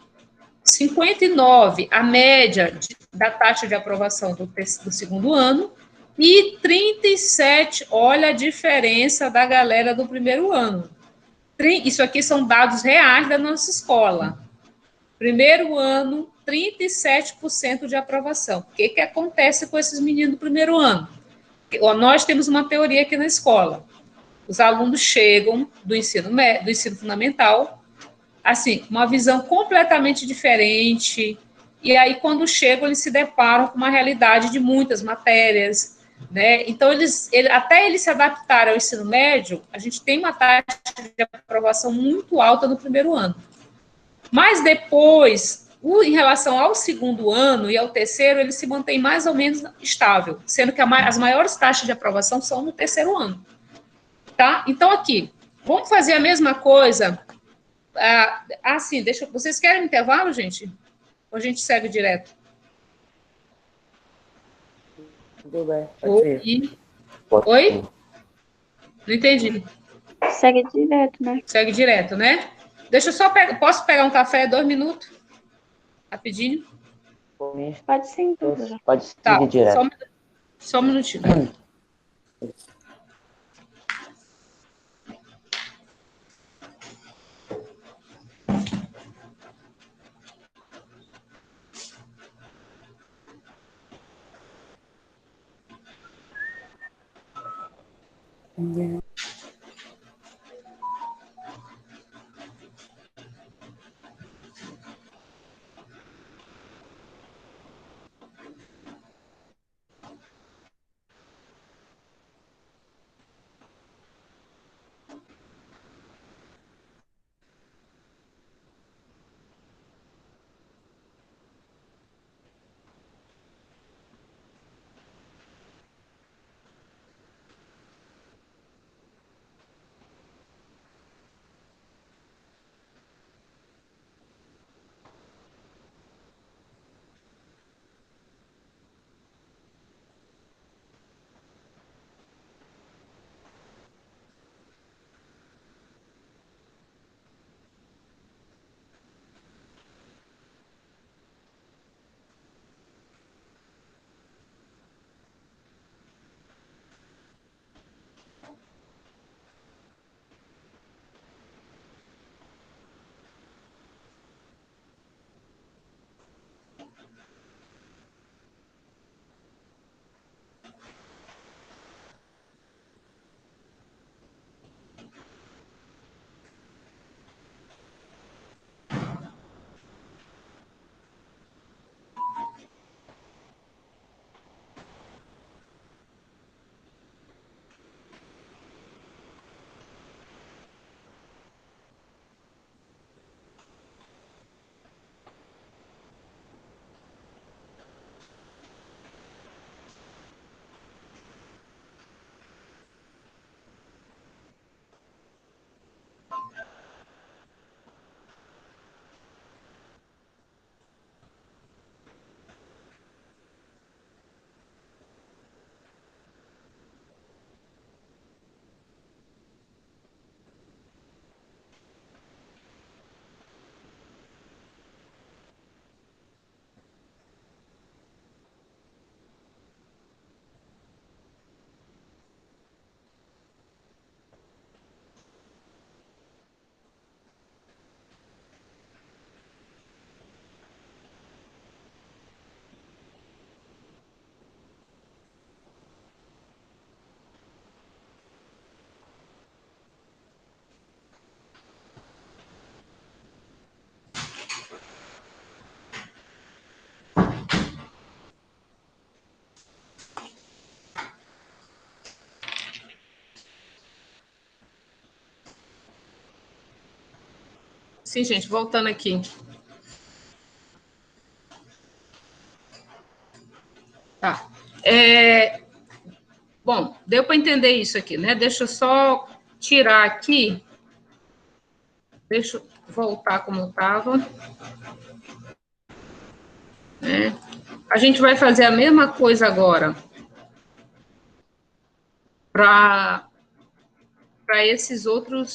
59, a média da taxa de aprovação do segundo ano. E 37, olha a diferença da galera do primeiro ano. Isso aqui são dados reais da nossa escola. Primeiro ano, 37% de aprovação. O que acontece com esses meninos do primeiro ano? Nós temos uma teoria aqui na escola. Os alunos chegam do ensino fundamental, assim, uma visão completamente diferente, e aí, quando chegam, eles se deparam com uma realidade de muitas matérias, né? Então, até eles se adaptarem ao ensino médio, a gente tem uma taxa de aprovação muito alta no primeiro ano. Mas depois, em relação ao segundo ano e ao terceiro, ele se mantém mais ou menos estável, sendo que as maiores taxas de aprovação são no terceiro ano. Tá? Então, aqui, vamos fazer a mesma coisa. Sim, vocês querem intervalo, gente? Ou a gente segue direto? Tudo bem, pode ser. Oi? Pode Oi? ser. Não entendi. Segue direto, né? Segue direto, né? Deixa eu só pegar. Posso pegar um café 2 minutos? Rapidinho? Pode sim, doutora. Pode Tá, seguir direto. só um minutinho. Sim, gente, voltando aqui. Tá. Bom, deu para entender isso aqui, né? Deixa eu só tirar aqui. Deixa eu voltar como estava. Né? A gente vai fazer a mesma coisa agora para para esse outro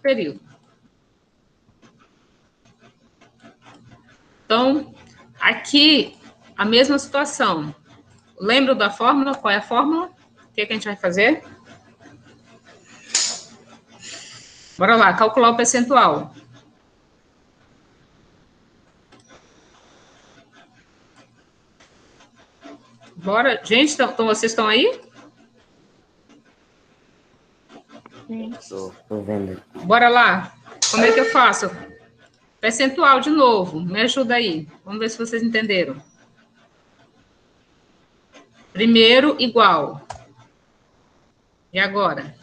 período. Então, aqui a mesma situação. Lembra da fórmula? Qual é a fórmula? O que a gente vai fazer? Bora lá, calcular o percentual. Bora, gente, então vocês estão aí? Tô vendo. Bora lá. Como é que eu faço? Percentual de novo. Me ajuda aí. Vamos ver se vocês entenderam. Primeiro, igual. E agora?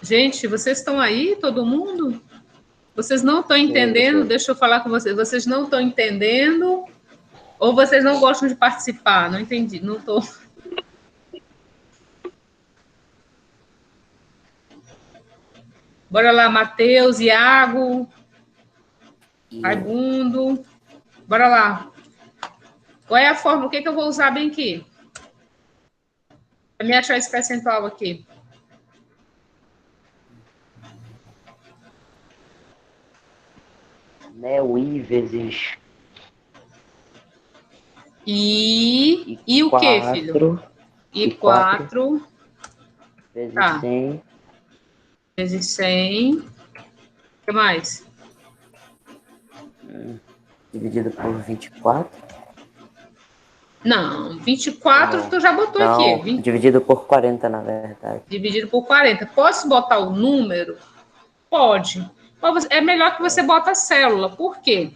Gente, vocês estão aí, todo mundo? Vocês não estão entendendo? professora. Deixa eu falar com vocês. Vocês não estão entendendo? Ou vocês não gostam de participar? Não entendi. Não estou. Bora lá, Matheus, Iago, Raimundo. Bora lá. Qual é a fórmula? O que eu vou usar bem aqui? Para me achar esse percentual aqui. Né, o I vezes E o que, filho? 4 I4 vezes Tá. 100 vezes 100. O que mais? dividido por 24. Não, 24 tu já botou Não, aqui. 20 dividido por 40, na verdade. dividido por 40. Posso botar o número? Pode. Mas é melhor que você bota a célula. Por quê?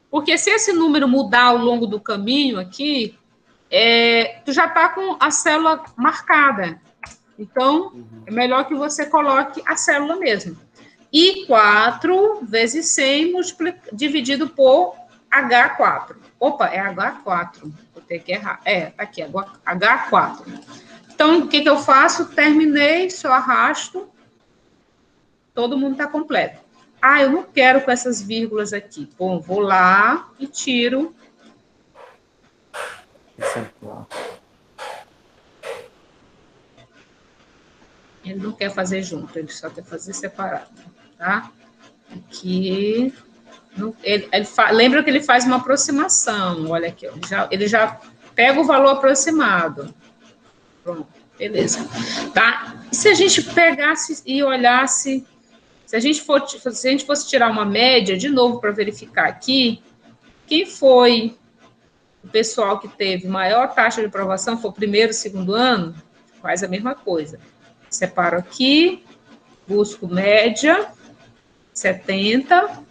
Porque se esse número mudar ao longo do caminho aqui, tu já está com a célula marcada. Então, é melhor que você coloque a célula mesmo. E 4 vezes 100 dividido por H4. Opa, é H4. Vou ter que errar. Tá aqui, H4. Então, o que eu faço? Terminei, só arrasto. Todo mundo está completo. Ah, eu não quero com essas vírgulas aqui. Bom, vou lá e tiro. Ele não quer fazer junto, ele só quer fazer separado, tá? Aqui. Lembra que ele faz uma aproximação. Olha aqui, ó, ele já pega o valor aproximado. Pronto, beleza. Tá? E se a gente pegasse e olhasse... Se a gente fosse tirar uma média, de novo, para verificar aqui, quem foi o pessoal que teve maior taxa de aprovação, foi o primeiro e segundo ano, faz a mesma coisa. Separo aqui, busco média, 70,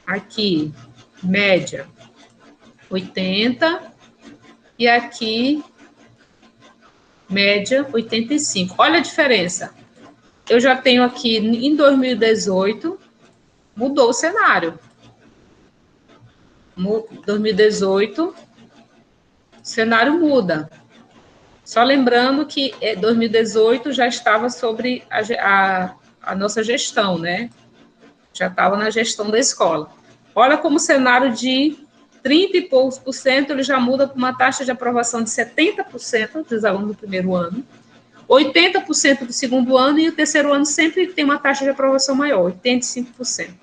aqui, média, 80, e aqui, média, 85. Olha a diferença. Eu já tenho aqui, em 2018, mudou o cenário. 2018, o cenário muda. Só lembrando que 2018 já estava sobre a nossa gestão, né? Já estava na gestão da escola. Olha como o cenário de 30 e poucos por cento, ele já muda para uma taxa de aprovação de 70% dos alunos do primeiro ano, 80% do segundo ano, e o terceiro ano sempre tem uma taxa de aprovação maior, 85%.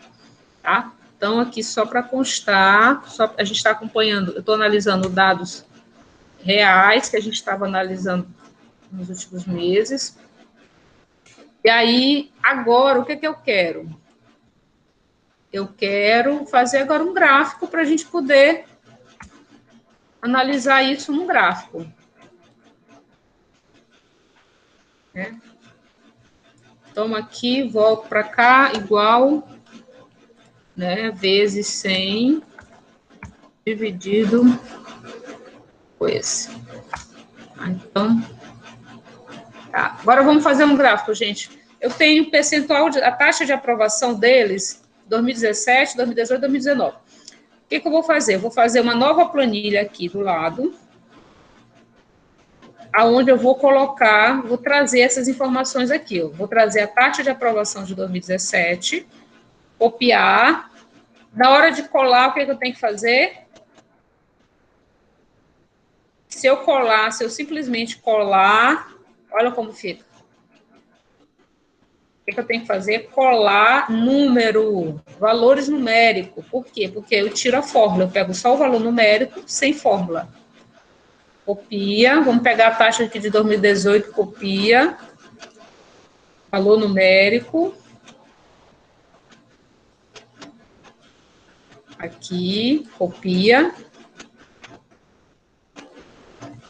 Tá? Então, aqui, só para constar, a gente está acompanhando, eu estou analisando dados reais que a gente estava analisando nos últimos meses. E aí, agora, o que eu quero? Eu quero fazer agora um gráfico para a gente poder analisar isso num gráfico. Então, aqui, volto para cá, igual, né, vezes 100, dividido por esse. Então, tá. Agora vamos fazer um gráfico, gente. Eu tenho o percentual, a taxa de aprovação deles, 2017, 2018, 2019. O que eu vou fazer? Eu vou fazer uma nova planilha aqui do lado, aonde eu vou colocar, vou trazer essas informações aqui. Eu vou trazer a taxa de aprovação de 2017, copiar. Na hora de colar, o que eu tenho que fazer? Se eu simplesmente colar, olha como fica. O que eu tenho que fazer? Colar número, valores numéricos. Por quê? Porque eu tiro a fórmula, eu pego só o valor numérico sem fórmula. Copia, vamos pegar a taxa aqui de 2018, copia, valor numérico. Aqui, copia.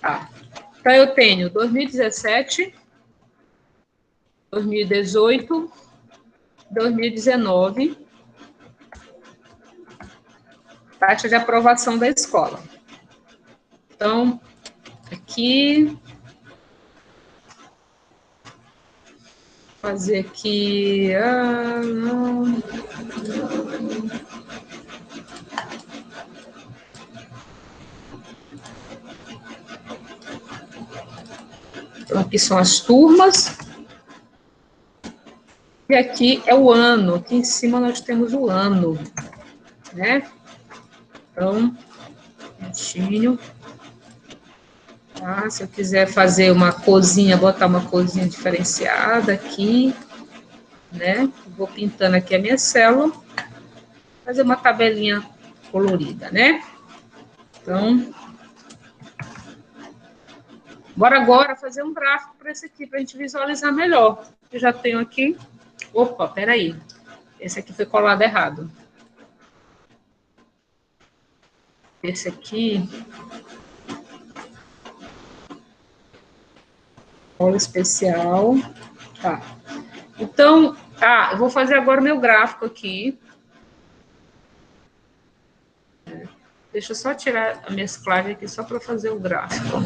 Tá. Então, eu tenho 2017, 2018, 2019, taxa de aprovação da escola. Então, aqui, fazer aqui. Então, aqui são as turmas. E aqui é o ano. Aqui em cima nós temos o ano, né? Então, pontinho. Tá? Se eu quiser fazer uma corzinha, botar uma corzinha diferenciada aqui, né? Vou pintando aqui a minha célula. Fazer uma tabelinha colorida, né? Então, bora agora fazer um gráfico para esse aqui, para a gente visualizar melhor. Eu já tenho aqui. Opa, peraí. Esse aqui foi colado errado. Esse aqui. Cola especial. Tá. Então, eu vou fazer agora o meu gráfico aqui. Deixa eu só tirar a mesclagem aqui, só para fazer o gráfico.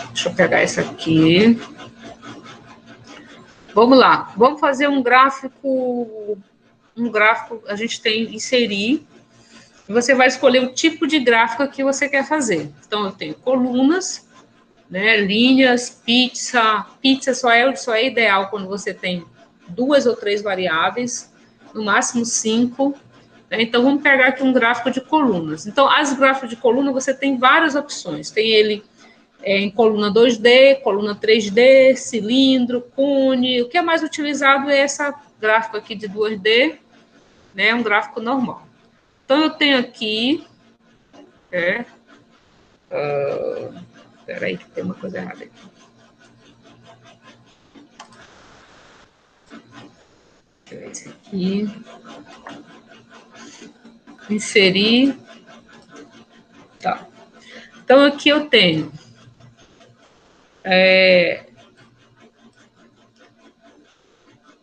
Deixa eu pegar esse aqui. Vamos lá. Vamos fazer um gráfico. A gente tem inserir. E você vai escolher o tipo de gráfico que você quer fazer. Então, eu tenho colunas, né, linhas, pizza. Pizza só é ideal quando você tem 2 ou 3 variáveis, no máximo 5. Então, vamos pegar aqui um gráfico de colunas. Então, as gráficos de coluna, você tem várias opções. Tem ele em coluna 2D, coluna 3D, cilindro, cone. O que é mais utilizado é esse gráfico aqui de 2D, né? Um gráfico normal. Então, eu tenho aqui... Espera aí, que tem uma coisa errada aqui. Deixa eu ver esse aqui. Inserir. Tá. Então, aqui eu tenho...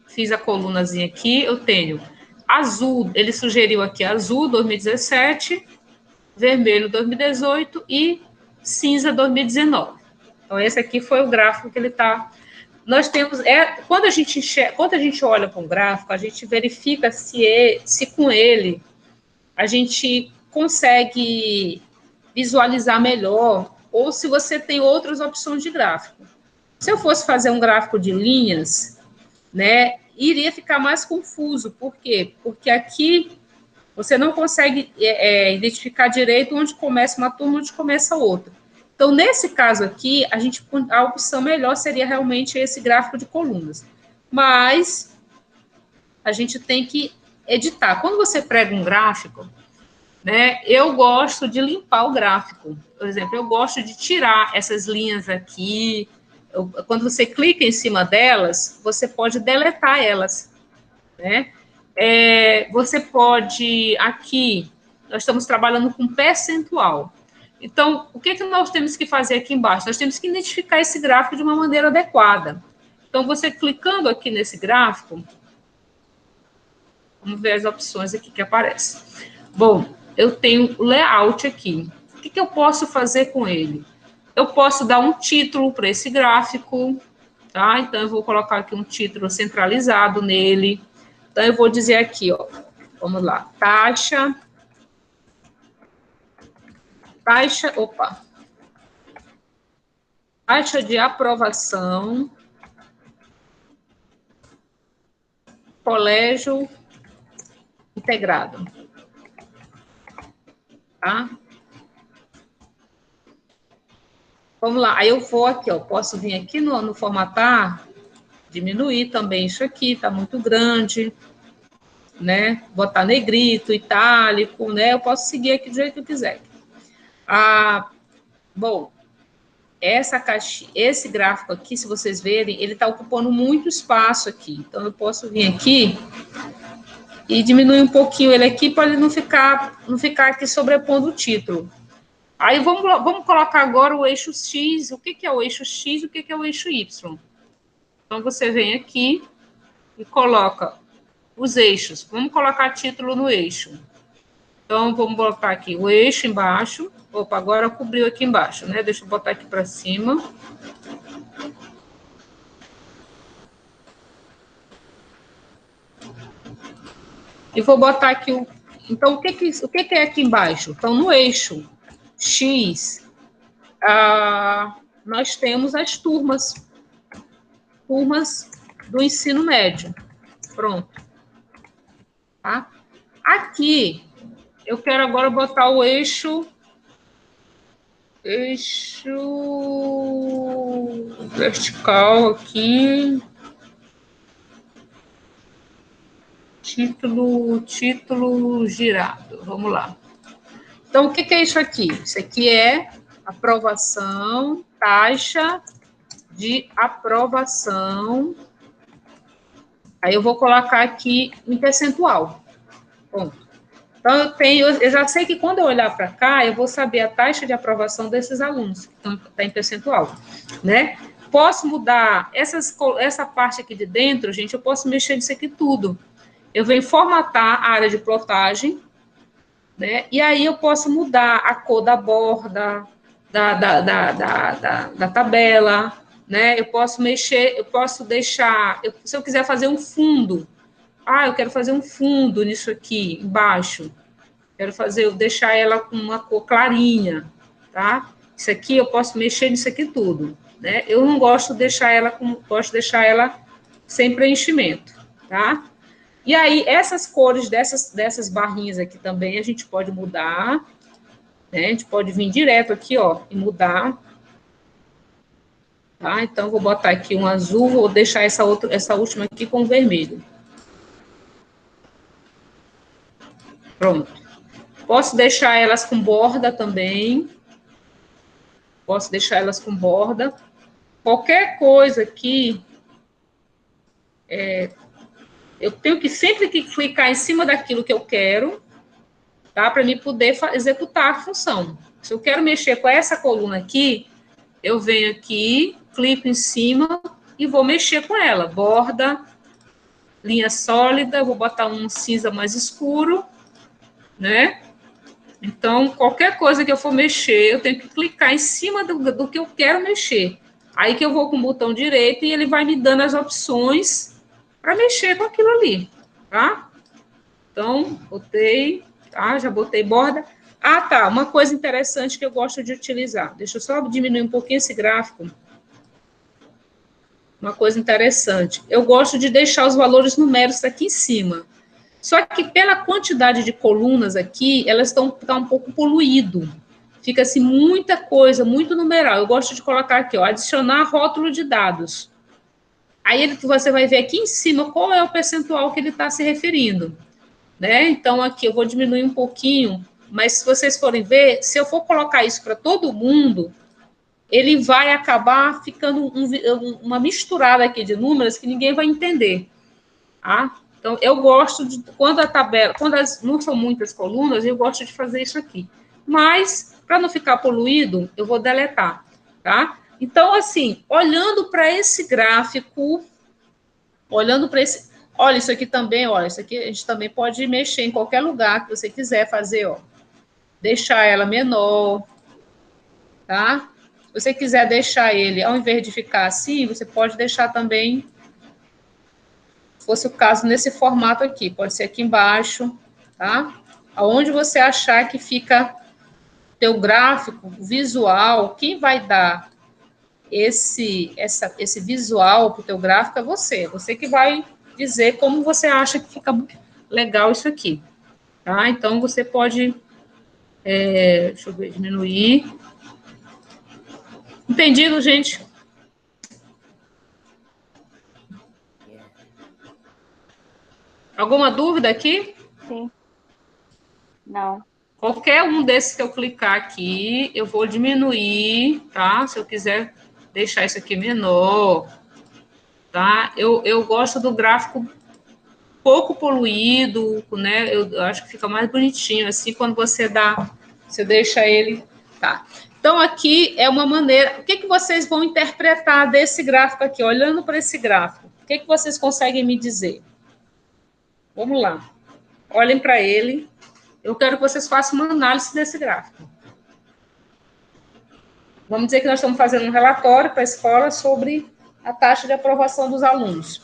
fiz a colunazinha aqui, eu tenho azul, ele sugeriu aqui azul 2017, vermelho 2018 e cinza 2019. Então, esse aqui foi o gráfico que ele está... Nós temos... quando a gente olha para um gráfico, a gente verifica se com ele a gente consegue visualizar melhor ou se você tem outras opções de gráfico. Se eu fosse fazer um gráfico de linhas, né, iria ficar mais confuso. Por quê? Porque aqui você não consegue identificar direito onde começa uma turma e onde começa outra. Então, nesse caso aqui, a opção melhor seria realmente esse gráfico de colunas. Mas a gente tem que editar. Quando você prega um gráfico, né, eu gosto de limpar o gráfico. Por exemplo, eu gosto de tirar essas linhas aqui. Quando você clica em cima delas, você pode deletar elas, né? Você pode, aqui, nós estamos trabalhando com percentual. Então, o que nós temos que fazer aqui embaixo? Nós temos que identificar esse gráfico de uma maneira adequada. Então, você clicando aqui nesse gráfico, vamos ver as opções aqui que aparecem. Bom, eu tenho layout aqui. O que eu posso fazer com ele? Eu posso dar um título para esse gráfico, tá? Então, eu vou colocar aqui um título centralizado nele. Então, eu vou dizer aqui, ó, vamos lá, taxa de aprovação, colégio integrado, tá? Vamos lá, aí eu vou aqui, ó, posso vir aqui no formatar, diminuir também isso aqui, está muito grande, né? Botar negrito, itálico, né? Eu posso seguir aqui do jeito que eu quiser. Bom, esse gráfico aqui, se vocês verem, ele está ocupando muito espaço aqui. Então, eu posso vir aqui e diminuir um pouquinho ele aqui para ele não ficar aqui sobrepondo o título. Aí, vamos colocar agora o eixo X. O que é o eixo X e o que é o eixo Y? Então, você vem aqui e coloca os eixos. Vamos colocar título no eixo. Então, vamos botar aqui o eixo embaixo. Opa, agora cobriu aqui embaixo, né? Deixa eu botar aqui para cima. E vou botar aqui o... Então, o que é aqui embaixo? Então, no eixo X, nós temos as turmas do ensino médio. Pronto. Tá? Aqui, eu quero agora botar o eixo vertical aqui. Título girado. Vamos lá. Então, o que é isso aqui? Isso aqui é aprovação, taxa de aprovação. Aí eu vou colocar aqui em percentual. Ponto. Então, eu já sei que quando eu olhar para cá, eu vou saber a taxa de aprovação desses alunos, que está em percentual, né? Posso mudar essa parte aqui de dentro, gente, eu posso mexer nisso aqui tudo. Eu venho formatar a área de plotagem, né? E aí eu posso mudar a cor da borda, da tabela, né? Eu posso mexer, eu posso deixar, se eu quiser fazer um fundo, eu quero fazer um fundo nisso aqui, embaixo. Quero deixar ela com uma cor clarinha, tá? Isso aqui, eu posso mexer nisso aqui tudo, né? Eu não gosto de deixar ela gosto de deixar ela sem preenchimento, tá? E aí, essas cores dessas barrinhas aqui também, a gente pode mudar, né? A gente pode vir direto aqui, ó, e mudar. Tá? Então, vou botar aqui um azul, vou deixar essa última aqui com vermelho. Pronto. Posso deixar elas com borda também. Posso deixar elas com borda. Qualquer coisa aqui, eu tenho que sempre clicar em cima daquilo que eu quero, tá? Para me poder executar a função. Se eu quero mexer com essa coluna aqui, eu venho aqui, clico em cima e vou mexer com ela. Borda, linha sólida, vou botar um cinza mais escuro, né? Então, qualquer coisa que eu for mexer, eu tenho que clicar em cima do que eu quero mexer. Aí que eu vou com o botão direito e ele vai me dando as opções para mexer com aquilo ali, tá? Então, botei, tá? Já botei borda. Tá, uma coisa interessante que eu gosto de utilizar. Deixa eu só diminuir um pouquinho esse gráfico. Uma coisa interessante. Eu gosto de deixar os valores numéricos aqui em cima. Só que pela quantidade de colunas aqui, elas tá um pouco poluído. Fica assim muita coisa, muito numeral. Eu gosto de colocar aqui, ó, adicionar rótulo de dados. Aí você vai ver aqui em cima qual é o percentual que ele está se referindo, né? Então aqui eu vou diminuir um pouquinho, mas se vocês forem ver, se eu for colocar isso para todo mundo, ele vai acabar ficando uma misturada aqui de números que ninguém vai entender, tá? Então, eu gosto de, quando não são muitas colunas, eu gosto de fazer isso aqui. Mas, para não ficar poluído, eu vou deletar, tá? Então, assim, olhando para esse gráfico, olha, isso aqui também, olha, isso aqui a gente também pode mexer em qualquer lugar que você quiser fazer, ó. Deixar ela menor, tá? Se você quiser deixar ele, ao invés de ficar assim, você pode deixar também, se fosse o caso, nesse formato aqui, pode ser aqui embaixo, tá? Aonde você achar que fica teu gráfico visual, quem vai dar esse visual para o teu gráfico é você que vai dizer como você acha que fica legal isso aqui, tá? Então, você pode, deixa eu ver, diminuir. Entendido, gente? Alguma dúvida aqui? Sim. Não. Qualquer um desses que eu clicar aqui, eu vou diminuir, tá? Se eu quiser deixar isso aqui menor, tá? Eu gosto do gráfico pouco poluído, né? Eu acho que fica mais bonitinho, assim, quando você deixa ele, tá? Então, aqui é uma maneira... O que vocês vão interpretar desse gráfico aqui? Olhando para esse gráfico, o que vocês conseguem me dizer? Vamos lá. Olhem para ele. Eu quero que vocês façam uma análise desse gráfico. Vamos dizer que nós estamos fazendo um relatório para a escola sobre a taxa de aprovação dos alunos.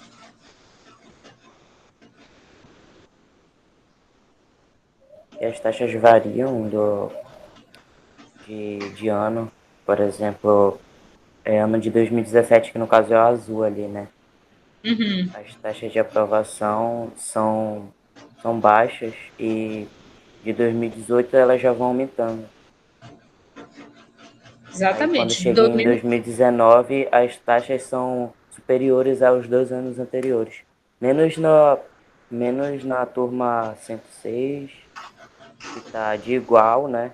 que as taxas variam de ano. Por exemplo, ano de 2017, que no caso é o azul ali, né? Uhum. As taxas de aprovação são baixas e de 2018 elas já vão aumentando. Aí quando Exatamente. chega em 2019, as taxas são superiores aos 2 anos anteriores. Menos na turma 106, que está de igual, né?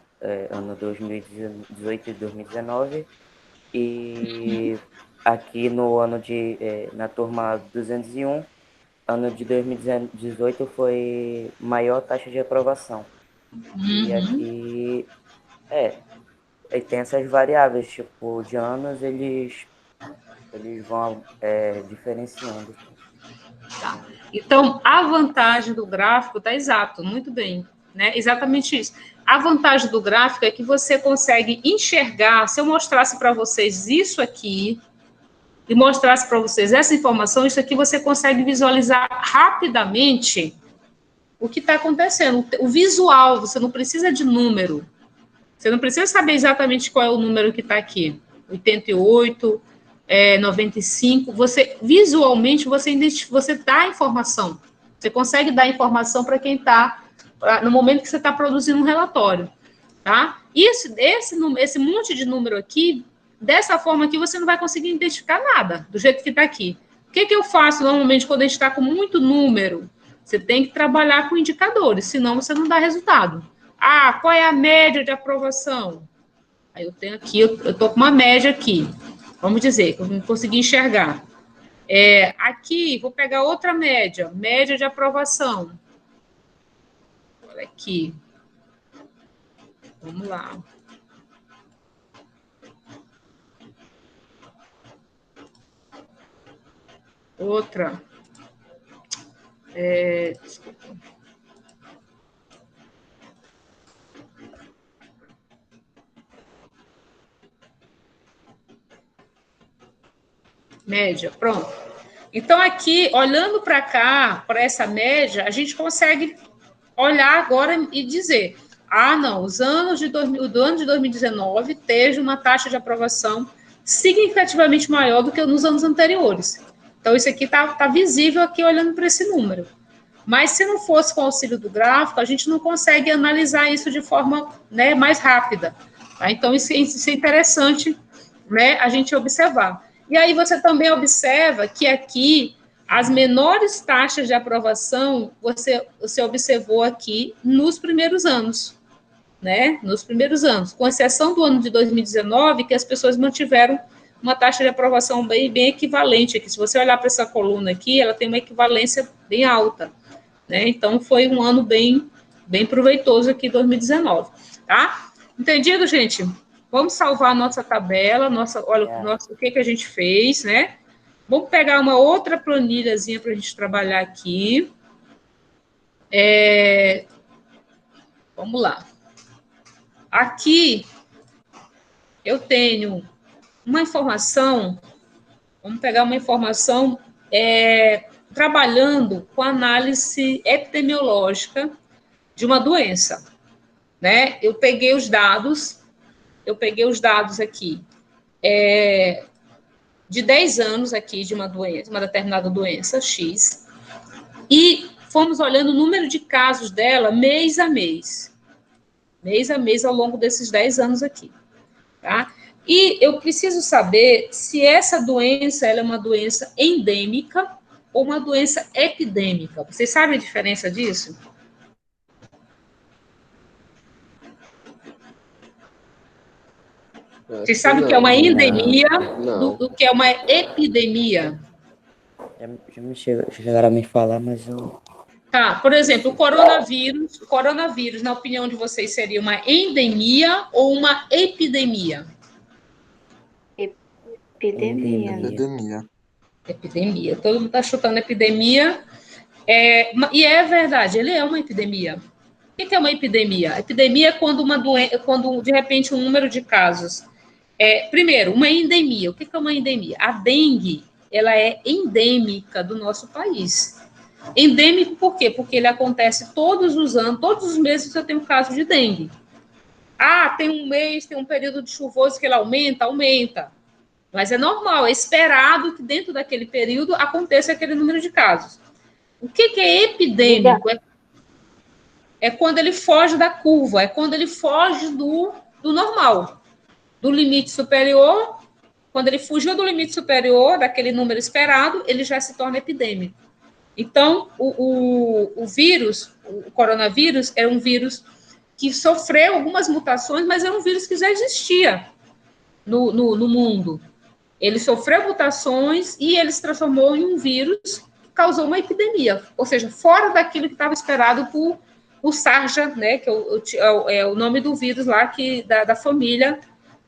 Ano 2018 e 2019. E aqui no ano na turma 201, ano de 2018 foi maior taxa de aprovação. E aqui, aí tem essas variáveis, tipo, de anos eles vão diferenciando. Tá. Então, a vantagem do gráfico está exato, muito bem, né? Exatamente isso. A vantagem do gráfico é que você consegue enxergar, se eu mostrasse para vocês isso aqui, e mostrasse para vocês essa informação, isso aqui você consegue visualizar rapidamente o que está acontecendo. O visual, você não precisa de número. Você não precisa saber exatamente qual é o número que está aqui. 88, 95. Você, visualmente, você dá a informação. Você consegue dar informação para quem está, no momento que você está produzindo um relatório. Tá? Esse monte de número aqui, dessa forma aqui, você não vai conseguir identificar nada, do jeito que está aqui. O que eu faço normalmente quando a gente está com muito número? Você tem que trabalhar com indicadores, senão você não dá resultado. Ah, qual é a média de aprovação? Aí eu tenho aqui, eu estou com uma média aqui. Vamos dizer, que eu não consegui enxergar. Aqui, vou pegar outra média de aprovação. Olha aqui. Vamos lá. Outra. Desculpa. Média, pronto. Então, aqui, olhando para cá, para essa média, a gente consegue olhar agora e dizer, não, do ano de 2019 teve uma taxa de aprovação significativamente maior do que nos anos anteriores. Então, isso aqui está visível aqui olhando para esse número. Mas, se não fosse com o auxílio do gráfico, a gente não consegue analisar isso de forma, né, mais rápida. Tá? Então, isso é interessante, né, a gente observar. E aí você também observa que aqui as menores taxas de aprovação você observou aqui nos primeiros anos, né? Nos primeiros anos, com exceção do ano de 2019, que as pessoas mantiveram uma taxa de aprovação bem equivalente aqui. Se você olhar para essa coluna aqui, ela tem uma equivalência bem alta, né? Então foi um ano bem proveitoso aqui 2019, tá? Entendido, gente? Vamos salvar a nossa tabela, o que a gente fez, né? Vamos pegar uma outra planilhazinha para a gente trabalhar aqui. Vamos lá. Aqui, eu tenho uma informação, vamos pegar uma informação trabalhando com análise epidemiológica de uma doença, né? Eu peguei os dados aqui de 10 anos aqui de uma determinada doença, X, e fomos olhando o número de casos dela mês a mês ao longo desses 10 anos aqui, tá? E eu preciso saber se essa doença ela é uma doença endêmica ou uma doença epidêmica. Vocês sabem a diferença disso? Vocês sabem o que é uma endemia do que é uma epidemia? Já me chegaram a me falar, mas eu... Tá, por exemplo, o coronavírus, na opinião de vocês, seria uma endemia ou uma epidemia? Epidemia. Todo mundo está chutando epidemia. E é verdade, ele é uma epidemia. O que é uma epidemia? A epidemia é quando de repente, um número de casos. Primeiro, uma endemia. O que é uma endemia? A dengue, ela é endêmica do nosso país. Endêmico por quê? Porque ele acontece todos os anos, todos os meses você tem um caso de dengue. Ah, tem um mês, tem um período de chuvoso que ele aumenta. Mas é normal, é esperado que dentro daquele período aconteça aquele número de casos. O que é epidêmico? É quando ele foge da curva, é quando ele foge do normal, do limite superior. Quando ele fugiu do limite superior, daquele número esperado, ele já se torna epidêmico. Então, o vírus, o coronavírus, é um vírus que sofreu algumas mutações, mas é um vírus que já existia no mundo. Ele sofreu mutações e ele se transformou em um vírus que causou uma epidemia, ou seja, fora daquilo que estava esperado por o SARS, né, que é o nome do vírus lá da família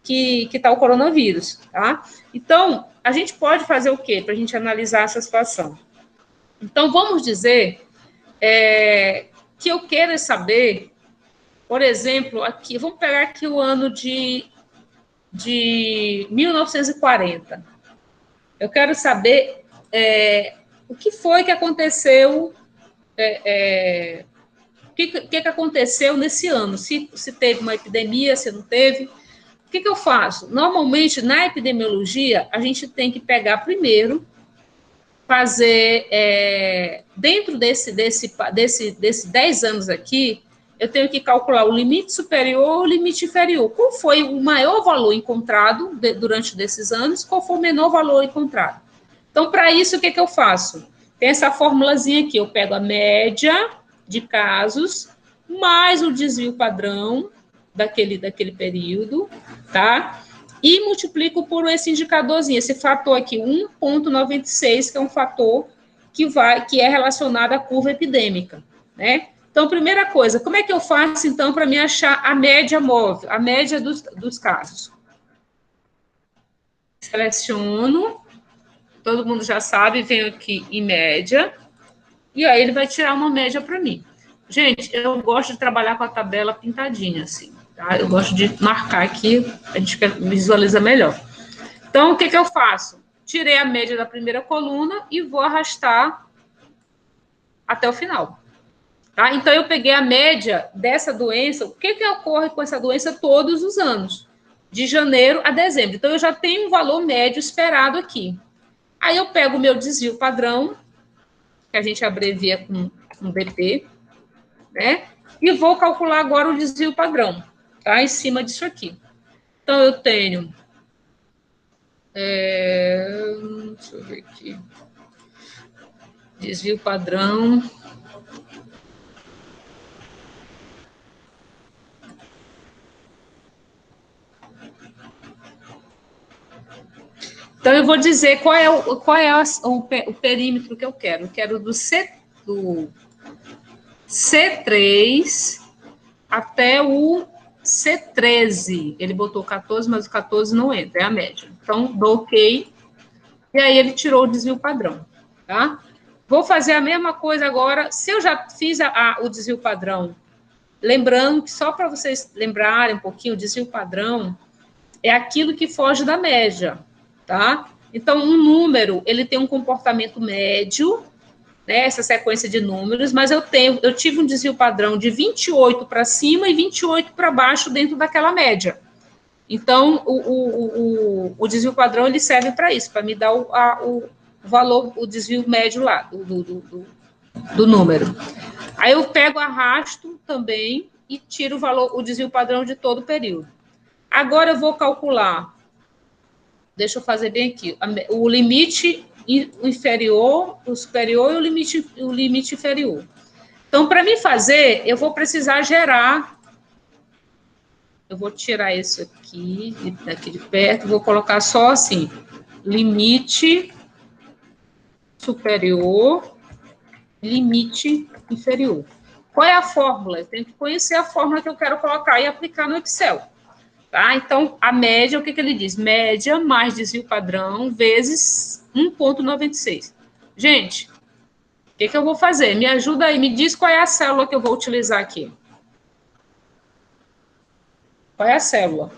que está o coronavírus, tá? Então, a gente pode fazer o quê para a gente analisar essa situação? Então, vamos dizer que eu quero saber, por exemplo, aqui, vamos pegar aqui o ano de 1940. Eu quero saber o que foi que aconteceu, o que aconteceu nesse ano, se teve uma epidemia, se não teve. O que eu faço? Normalmente, na epidemiologia, a gente tem que pegar primeiro, fazer, dentro desses 10 anos aqui, eu tenho que calcular o limite superior e o limite inferior. Qual foi o maior valor encontrado durante desses anos? Qual foi o menor valor encontrado? Então, para isso, o que eu faço? Tem essa formulazinha aqui, eu pego a média de casos, mais o desvio padrão daquele período, tá? E multiplico por esse indicadorzinho, esse fator aqui, 1,96, que é um fator que é relacionado à curva epidêmica, né? Então, primeira coisa, como é que eu faço, então, para me achar a média móvel, a média dos casos? Seleciono, todo mundo já sabe, venho aqui em média, e aí ele vai tirar uma média para mim. Gente, eu gosto de trabalhar com a tabela pintadinha, assim, tá? Eu gosto de marcar aqui, a gente visualiza melhor. Então, o que eu faço? Tirei a média da primeira coluna e vou arrastar até o final. Tá? Então, eu peguei a média dessa doença. O que ocorre com essa doença todos os anos? De janeiro a dezembro. Então, eu já tenho um valor médio esperado aqui. Aí, eu pego o meu desvio padrão, que a gente abrevia com BP, né? E vou calcular agora o desvio padrão, tá? Em cima disso aqui. Então, eu tenho... deixa eu ver aqui. Desvio padrão. Então, eu vou dizer qual é o perímetro que eu quero. Eu quero do C3 até o C13. Ele botou 14, mas o 14 não entra, é a média. Então, dou OK. E aí, ele tirou o desvio padrão. Tá? Vou fazer a mesma coisa agora. Se eu já fiz o desvio padrão, lembrando que só para vocês lembrarem um pouquinho, o desvio padrão é aquilo que foge da média, tá? Então, um número, ele tem um comportamento médio, né, essa sequência de números, mas eu tive um desvio padrão de 28 para cima e 28 para baixo dentro daquela média. Então, o desvio padrão, ele serve para isso, para me dar o valor, o desvio médio lá, do número. Aí eu pego, arrasto também e tiro o desvio padrão de todo o período. Agora eu vou calcular, deixa eu fazer bem aqui, o limite inferior, o superior e o limite inferior. Então, para mim fazer, eu vou precisar gerar, eu vou tirar isso aqui, daqui de perto, vou colocar só assim, limite superior, limite inferior. Qual é a fórmula? Eu tenho que conhecer a fórmula que eu quero colocar e aplicar no Excel. Tá? Então, a média, o que ele diz? Média mais desvio padrão vezes 1,96. Gente, o que eu vou fazer? Me ajuda aí, me diz qual é a célula que eu vou utilizar aqui. Qual é a célula?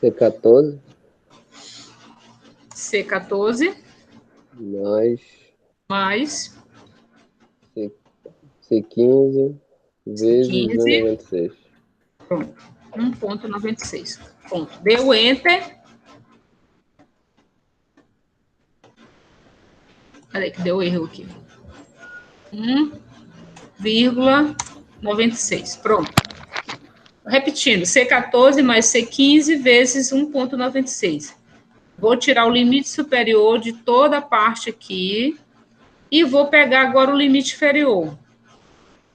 C14 C14 mais mais C, C15 vezes C15, 1,96. pronto, 1,96. Pronto, deu Enter. Peraí, que deu erro aqui. 1,96. Pronto. Repetindo, C14 mais C15 vezes 1,96. Vou tirar o limite superior de toda a parte aqui e vou pegar agora o limite inferior.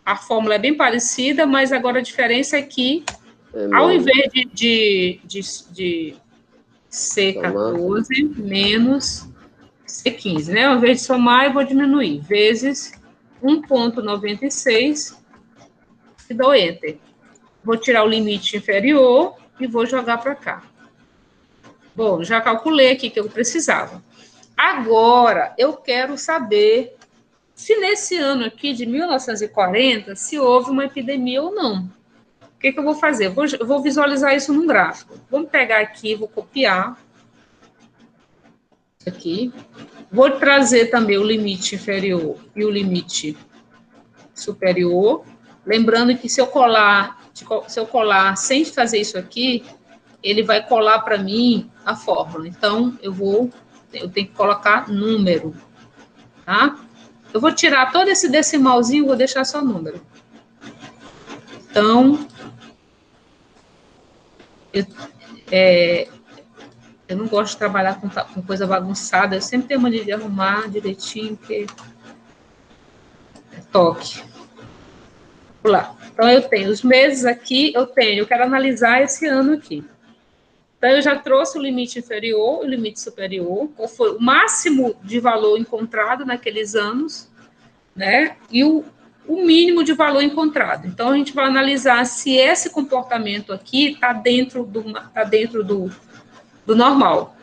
A fórmula é bem parecida, mas agora a diferença é que, ao invés de C14 menos C15, né? Ao invés de somar, eu vou diminuir, vezes 1,96 e dou Enter. Vou tirar o limite inferior e vou jogar para cá. Bom, já calculei aqui que eu precisava. Agora, eu quero saber se nesse ano aqui de 1940, se houve uma epidemia ou não. O que eu vou fazer? Eu vou visualizar isso num gráfico. Vamos pegar aqui, vou copiar isso aqui. Vou trazer também o limite inferior e o limite superior. Lembrando que se eu colar sem fazer isso aqui, ele vai colar para mim a fórmula. Então, eu tenho que colocar número, tá? Eu vou tirar todo esse decimalzinho, vou deixar só número. Então, eu não gosto de trabalhar com coisa bagunçada, eu sempre tenho mania de arrumar direitinho, porque é toque. Vamos lá. Então, eu tenho os meses aqui, eu quero analisar esse ano aqui. Então, eu já trouxe o limite inferior, o limite superior, qual foi o máximo de valor encontrado naqueles anos, né? E o mínimo de valor encontrado. Então, a gente vai analisar se esse comportamento aqui está dentro do normal.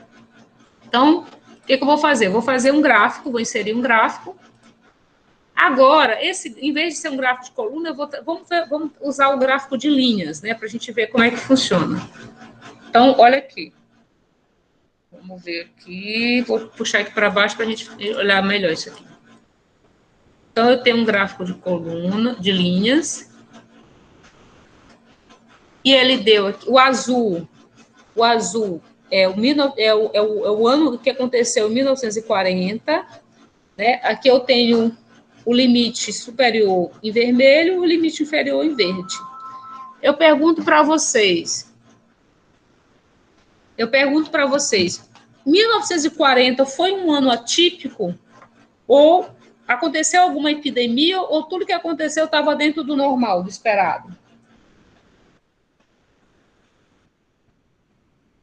Então, o que eu vou fazer? Eu vou fazer um gráfico, vou inserir um gráfico. Agora, em vez de ser um gráfico de coluna, vamos usar o gráfico de linhas, né? Para a gente ver como é que funciona. Então, olha aqui. Vamos ver aqui. Vou puxar aqui para baixo para a gente olhar melhor isso aqui. Então, eu tenho um gráfico de coluna, de linhas. E ele deu aqui, o azul é o ano que aconteceu em 1940, né? Aqui eu tenho o limite superior em vermelho e o limite inferior em verde. Eu pergunto para vocês, 1940 foi um ano atípico? Ou aconteceu alguma epidemia? Ou tudo que aconteceu estava dentro do normal, do esperado?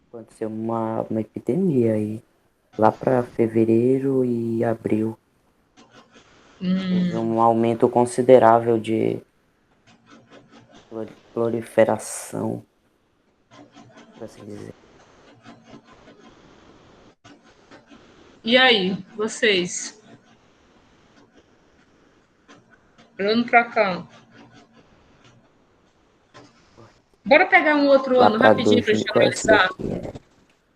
Aconteceu uma epidemia aí, lá para fevereiro e abril. Houve um aumento considerável de proliferação, por assim dizer. E aí, vocês? Olhando para cá. Bora pegar um outro Lá ano para rapidinho para a gente 2000, esse analisar. daqui é.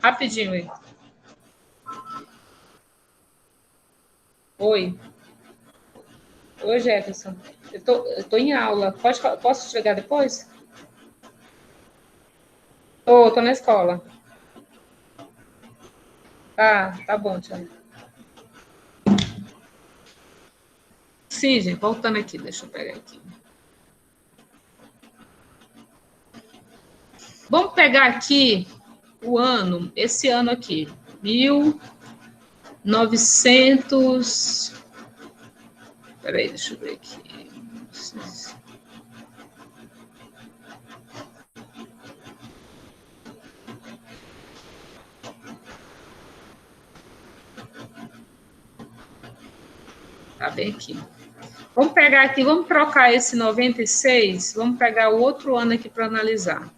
Rapidinho aí. Oi. Oi, Jefferson. Eu tô em aula. Posso chegar depois? Tô na escola. Tá bom, tchau. Sim, gente, voltando aqui, deixa eu pegar aqui. Vamos pegar aqui o ano, esse ano aqui, 1900. Peraí, deixa eu ver aqui. Tá bem aqui. Vamos pegar aqui, vamos trocar esse 96, vamos pegar o outro ano aqui para analisar.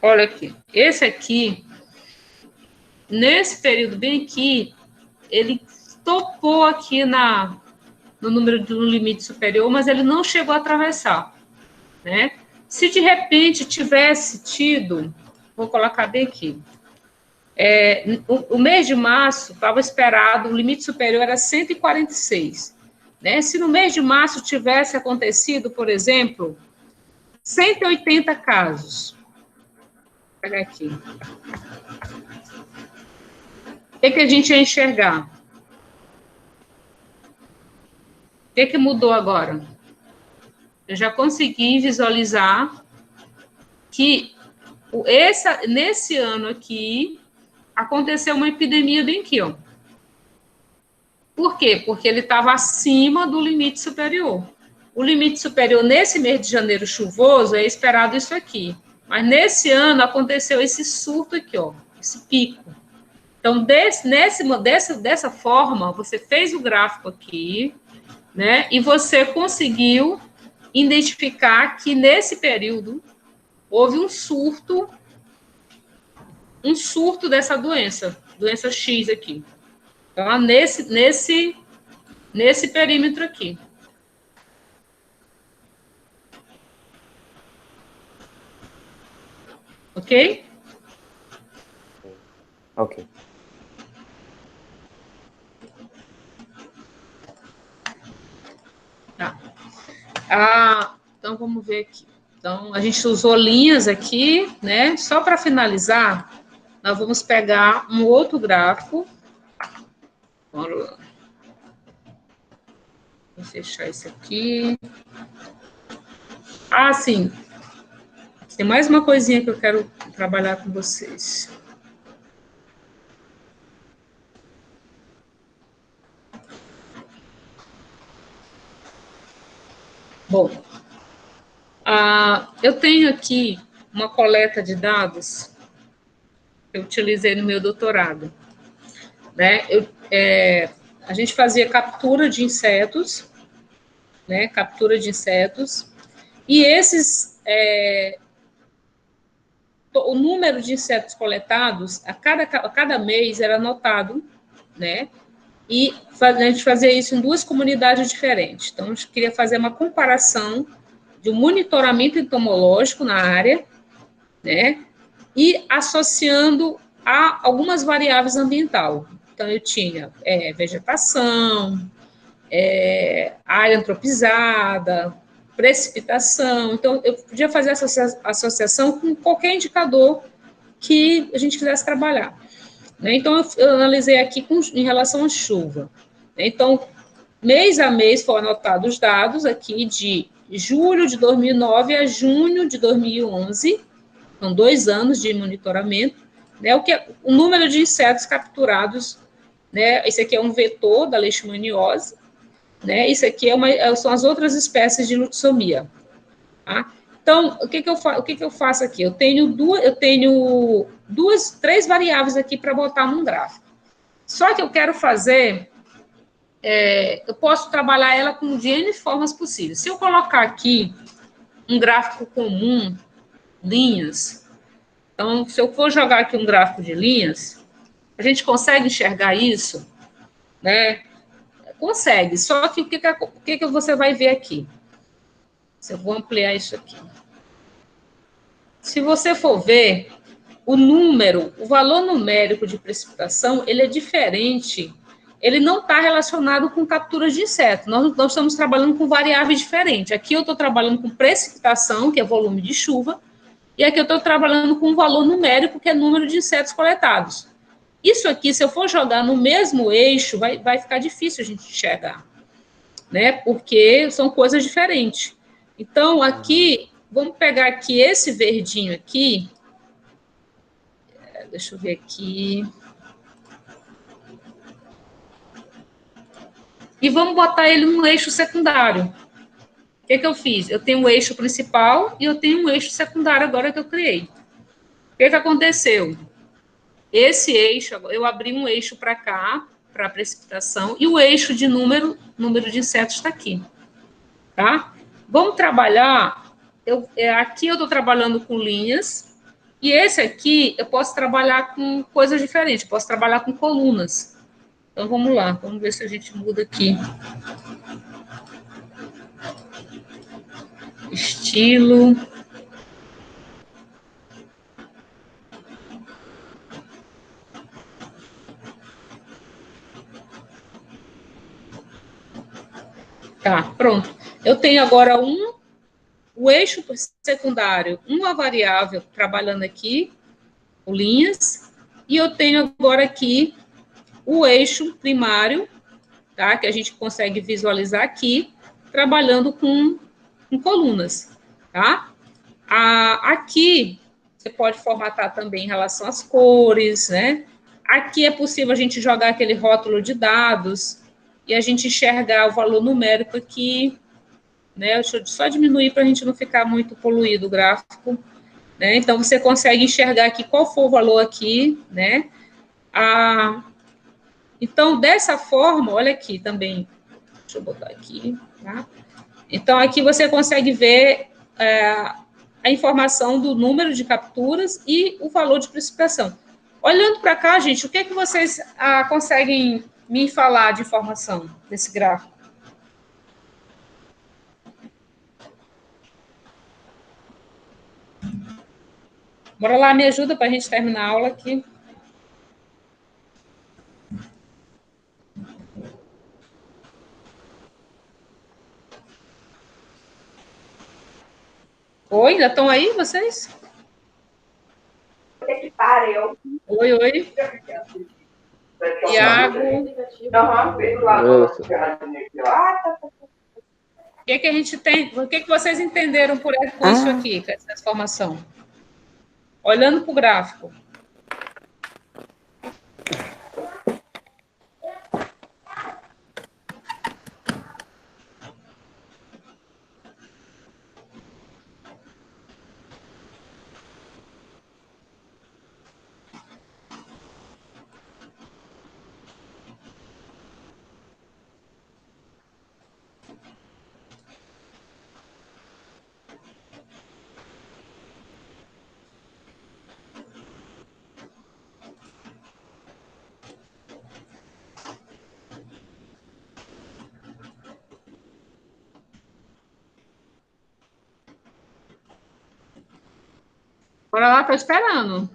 Olha aqui. Esse aqui, nesse período bem aqui, ele topou aqui no número do limite superior, mas ele não chegou a atravessar, né? Se de repente tivesse tido, vou colocar bem aqui, o mês de março estava esperado, o limite superior era 146, né? Se no mês de março tivesse acontecido, por exemplo, 180 casos, vou pegar aqui, o que a gente ia enxergar? O que mudou agora? Eu já consegui visualizar que nesse ano aqui aconteceu uma epidemia bem aqui, ó. Por quê? Porque ele estava acima do limite superior. O limite superior nesse mês de janeiro chuvoso é esperado isso aqui. Mas nesse ano aconteceu esse surto aqui, ó, esse pico. Então, dessa forma, você fez o gráfico aqui, né? E você conseguiu identificar que nesse período houve um surto dessa doença X aqui. Então, nesse perímetro aqui. Ok? Ok. Tá. Então, vamos ver aqui. Então, a gente usou linhas aqui, né? Só para finalizar, nós vamos pegar um outro gráfico. Vou fechar esse aqui. Sim. Tem mais uma coisinha que eu quero trabalhar com vocês. Bom, eu tenho aqui uma coleta de dados que eu utilizei no meu doutorado, né? A gente fazia captura de insetos, né? Captura de insetos, e o número de insetos coletados a cada mês era anotado, né? E a gente fazia isso em 2 comunidades diferentes. Então, a gente queria fazer uma comparação de um monitoramento entomológico na área, né? E associando a algumas variáveis ambientais. Então, eu tinha vegetação, área antropizada, precipitação. Então, eu podia fazer essa associação com qualquer indicador que a gente quisesse trabalhar. Então, eu analisei aqui em relação à chuva. Então, mês a mês foram anotados os dados aqui de julho de 2009 a junho de 2011, são 2 anos de monitoramento, né, o número de insetos capturados, né, esse aqui é um vetor da leishmaniose, né, isso aqui são as outras espécies de luxomia. Tá? Então, o que eu faço aqui? Eu tenho 3 variáveis aqui para botar num gráfico. Só que eu quero fazer, eu posso trabalhar ela com de N formas possíveis. Se eu colocar aqui um gráfico comum, linhas, então, se eu for jogar aqui um gráfico de linhas, a gente consegue enxergar isso, né? Consegue, só que o que você vai ver aqui? Se eu vou ampliar isso aqui. Se você for ver, o valor numérico de precipitação, ele é diferente, ele não está relacionado com captura de insetos. Nós estamos trabalhando com variáveis diferentes. Aqui eu estou trabalhando com precipitação, que é volume de chuva, e aqui eu estou trabalhando com um valor numérico, que é número de insetos coletados. Isso aqui, se eu for jogar no mesmo eixo, vai ficar difícil a gente enxergar, né? Porque são coisas diferentes. Então, aqui, vamos pegar aqui esse verdinho aqui. Deixa eu ver aqui. E vamos botar ele num eixo secundário. O que eu fiz? Eu tenho um eixo principal e eu tenho um eixo secundário agora que eu criei. O que aconteceu? Esse eixo, eu abri um eixo para cá, para a precipitação, e o eixo de número de insetos está aqui. Tá? Vamos trabalhar, aqui eu estou trabalhando com linhas, E esse aqui, eu posso trabalhar com coisas diferentes, posso trabalhar com colunas. Então, vamos lá, vamos ver se a gente muda aqui. Estilo. Tá, pronto. Eu tenho agora o eixo secundário, uma variável trabalhando aqui, com linhas, e eu tenho agora aqui o eixo primário, tá, que a gente consegue visualizar aqui, trabalhando com colunas, tá? Aqui, você pode formatar também em relação às cores, né? Aqui é possível a gente jogar aquele rótulo de dados e a gente enxergar o valor numérico aqui, né? Deixa eu só diminuir para a gente não ficar muito poluído o gráfico, né? Então, você consegue enxergar aqui qual for o valor aqui, né? Então, dessa forma, olha aqui também, deixa eu botar aqui, tá? Então, aqui você consegue ver a informação do número de capturas e o valor de precipitação. Olhando para cá, gente, o que é que vocês conseguem me falar de informação desse gráfico? Bora lá, me ajuda para a gente terminar a aula aqui. Oi, ainda estão aí vocês? Oi, oi. Tiago. O que é que a gente tem? O que é que vocês entenderam com isso aqui, com essa transformação? Olhando para o gráfico. Bora lá, estou esperando.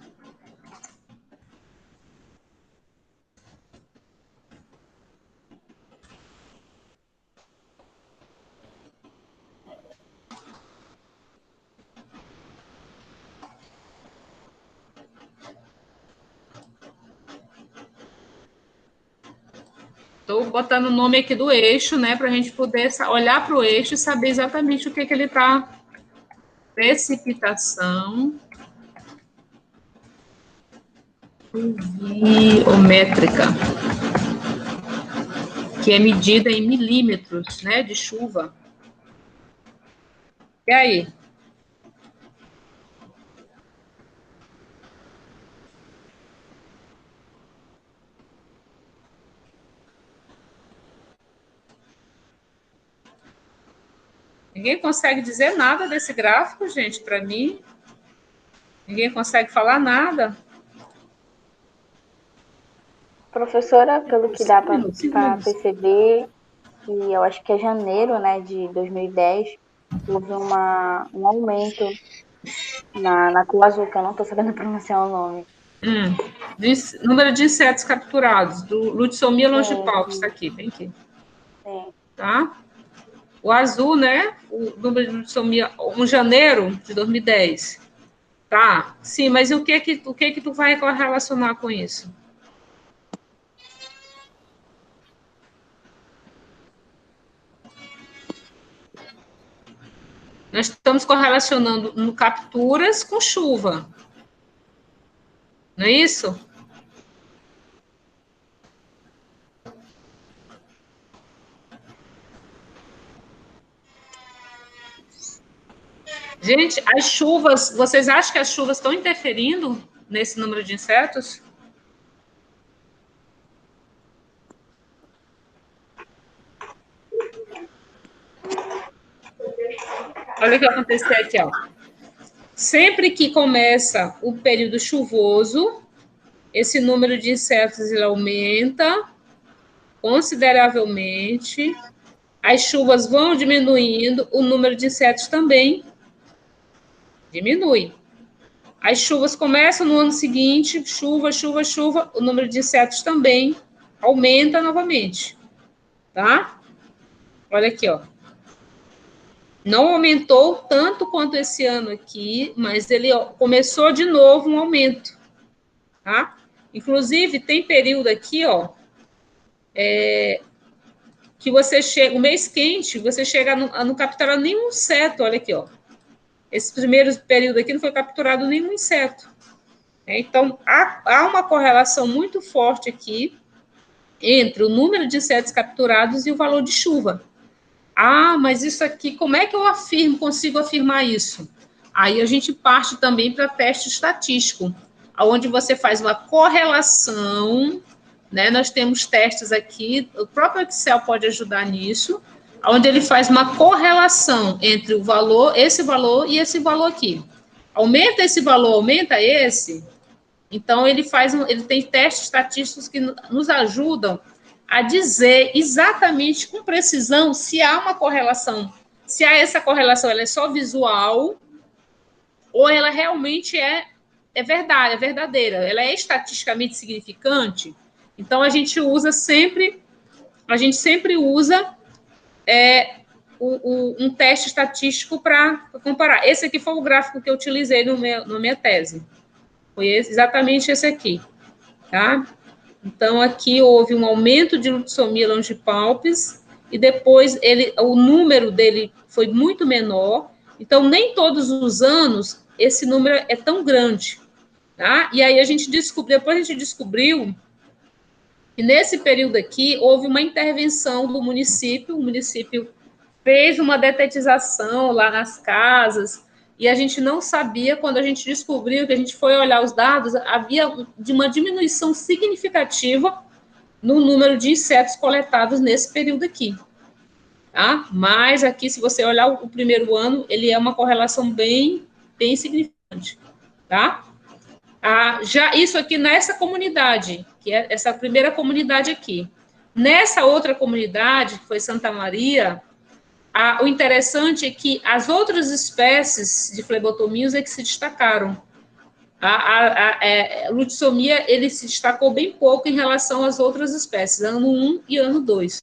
Estou botando o nome aqui do eixo, né, para a gente poder olhar para o eixo e saber exatamente o que ele está. Precipitação pluviométrica, que é medida em milímetros, né, de chuva. E aí? Ninguém consegue dizer nada desse gráfico, gente, para mim? Ninguém consegue falar nada? Professora, pelo que dá para perceber, que eu acho que é janeiro, né, de 2010, houve um aumento na cor azul, que eu não estou sabendo pronunciar o nome. Número de insetos capturados, do Lutzomia longipalpus, está aqui, bem aqui. Sim. Tá? O azul, né, o número de Lutzomia, em janeiro de 2010. Tá, sim, mas o que que tu vai correlacionar com isso? Nós estamos correlacionando no capturas com chuva. Não é isso? Gente, as chuvas, vocês acham que as chuvas estão interferindo nesse número de insetos? Olha o que aconteceu aqui, ó. Sempre que começa o período chuvoso, esse número de insetos ele aumenta consideravelmente, as chuvas vão diminuindo, o número de insetos também diminui. As chuvas começam no ano seguinte, chuva, chuva, chuva, o número de insetos também aumenta novamente, tá? Olha aqui, ó. Não aumentou tanto quanto esse ano aqui, mas ele começou de novo um aumento, tá? Inclusive, tem período aqui, ó, que você chega, o mês quente, você chega a não capturar nenhum inseto, olha aqui, ó. Esse primeiro período aqui não foi capturado nenhum inseto. Então, há uma correlação muito forte aqui entre o número de insetos capturados e o valor de chuva. Ah, mas isso aqui, como é que eu consigo afirmar isso? Aí a gente parte também para teste estatístico, onde você faz uma correlação, né? Nós temos testes aqui, o próprio Excel pode ajudar nisso, onde ele faz uma correlação entre o valor, esse valor e esse valor aqui. Aumenta esse valor, aumenta esse. Então, ele tem testes estatísticos que nos ajudam a dizer exatamente com precisão se há uma correlação, se há essa correlação, ela é só visual ou ela realmente é verdade, é verdadeira, ela é estatisticamente significante. Então, a gente sempre usa um teste estatístico para comparar. Esse aqui foi o gráfico que eu utilizei na minha tese. Foi exatamente esse aqui, tá? Então, aqui houve um aumento de Lutzomia longipalpis e depois o número dele foi muito menor. Então, nem todos os anos esse número é tão grande, tá? E aí depois a gente descobriu que nesse período aqui houve uma intervenção do município, o município fez uma detetização lá nas casas, e a gente não sabia, quando a gente descobriu, que a gente foi olhar os dados, havia uma diminuição significativa no número de insetos coletados nesse período aqui. Tá? Mas aqui, se você olhar o primeiro ano, ele é uma correlação bem significante. Tá? Já isso aqui nessa comunidade, que é essa primeira comunidade aqui. Nessa outra comunidade, que foi Santa Maria, o interessante é que as outras espécies de flebotomias é que se destacaram. A lutzomia, ele se destacou bem pouco em relação às outras espécies, ano 1 e ano 2.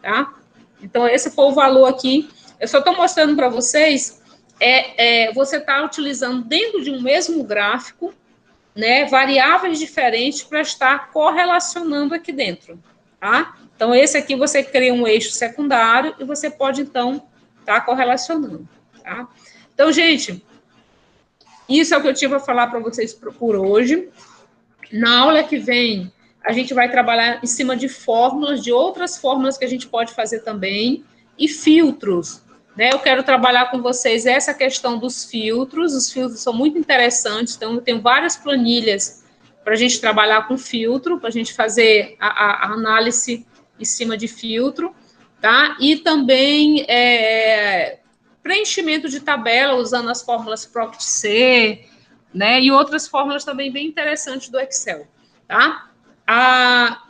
Tá? Então, esse foi o valor aqui. Eu só estou mostrando para vocês, você está utilizando dentro de um mesmo gráfico, né, variáveis diferentes para estar correlacionando aqui dentro. Tá? Então, esse aqui você cria um eixo secundário e você pode, então, estar correlacionando. Tá? Então, gente, isso é o que eu tinha para falar para vocês por hoje. Na aula que vem, a gente vai trabalhar em cima de fórmulas, de outras fórmulas que a gente pode fazer também, e filtros. Né? Eu quero trabalhar com vocês essa questão dos filtros. Os filtros são muito interessantes, então eu tenho várias planilhas para a gente trabalhar com filtro, para a gente fazer a análise em cima de filtro, tá? E também preenchimento de tabela usando as fórmulas PROCT-C, né? E outras fórmulas também bem interessantes do Excel, tá?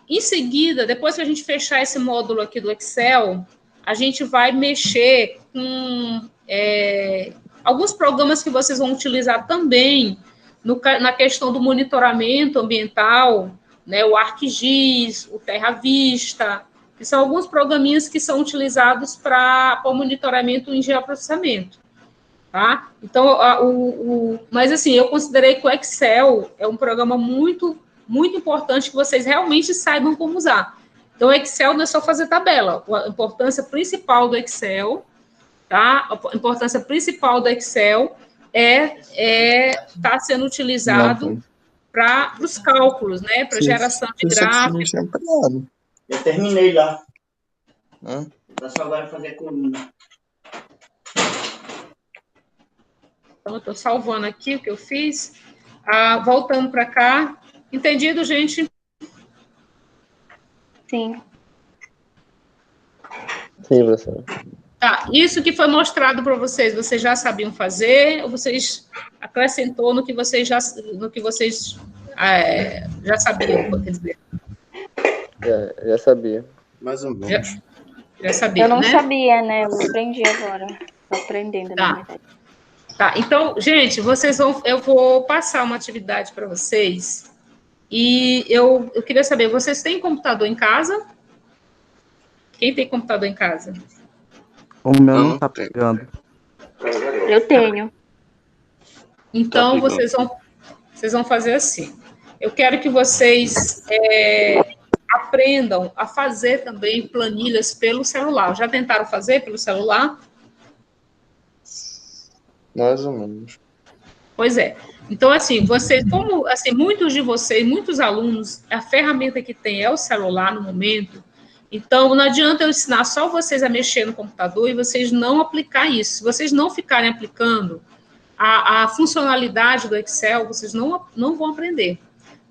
Em seguida, depois que a gente fechar esse módulo aqui do Excel, a gente vai mexer com alguns programas que vocês vão utilizar também na questão do monitoramento ambiental, né, o ArcGIS, o Terra Vista, que são alguns programinhas que são utilizados para o monitoramento em geoprocessamento. Tá? Então, mas assim, eu considerei que o Excel é um programa muito, muito importante que vocês realmente saibam como usar. Então, o Excel não é só fazer tabela. A importância principal do Excel, tá? A importância principal do Excel tá sendo utilizado para os cálculos, né? Para geração de gráficos. Eu terminei lá. Tá só agora fazer coluna. Então, eu estou salvando aqui o que eu fiz. Voltando para cá. Entendido, gente? Sim. Sim, professor. Tá, isso que foi mostrado para vocês já sabiam fazer, ou vocês acrescentou no que vocês já sabiam, quer dizer? Já sabia. Mais ou menos. Já sabia, Eu não né? sabia, né? Eu aprendi agora. Tô aprendendo, na verdade. Tá, então, gente, eu vou passar uma atividade para vocês, e eu queria saber, vocês têm computador em casa? Quem tem computador em casa? O meu não tá pegando. Eu tenho. Então, vocês vão fazer assim. Eu quero que vocês aprendam a fazer também planilhas pelo celular. Já tentaram fazer pelo celular? Mais ou menos. Pois é. Então, assim, vocês, como assim, muitos de vocês, muitos alunos, a ferramenta que tem é o celular no momento. Então, não adianta eu ensinar só vocês a mexer no computador e vocês não aplicar isso. Se vocês não ficarem aplicando a funcionalidade do Excel, vocês não vão aprender,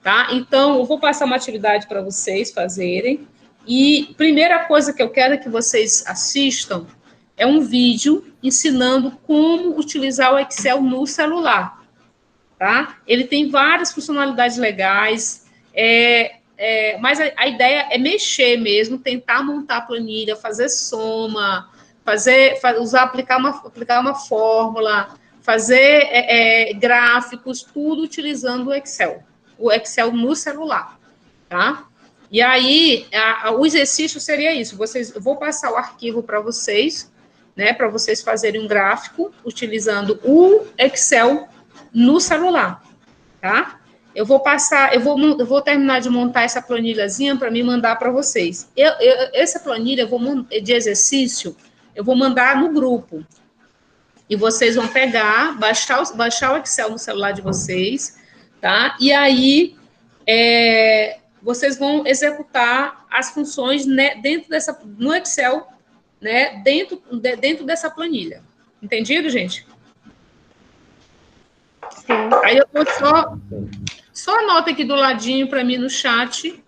tá? Então, eu vou passar uma atividade para vocês fazerem. E primeira coisa que eu quero que vocês assistam é um vídeo ensinando como utilizar o Excel no celular, tá? Ele tem várias funcionalidades legais, mas a ideia é mexer mesmo, tentar montar a planilha, fazer soma, aplicar uma fórmula, fazer gráficos, tudo utilizando o Excel no celular, tá? E aí, o exercício seria isso, eu vou passar o arquivo para vocês, né, para vocês fazerem um gráfico utilizando o Excel no celular, tá? Eu vou terminar de montar essa planilhazinha para me mandar para vocês. Essa planilha de exercício, eu vou mandar no grupo. E vocês vão pegar, baixar o Excel no celular de vocês, tá? E aí, vocês vão executar as funções, né, no Excel, né, dentro dessa planilha. Entendido, gente? Sim. Aí eu vou só anota aqui do ladinho para mim no chat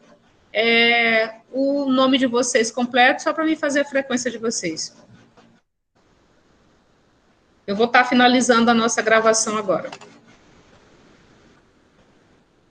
o nome de vocês completo, só para mim fazer a frequência de vocês. Eu vou estar finalizando a nossa gravação agora.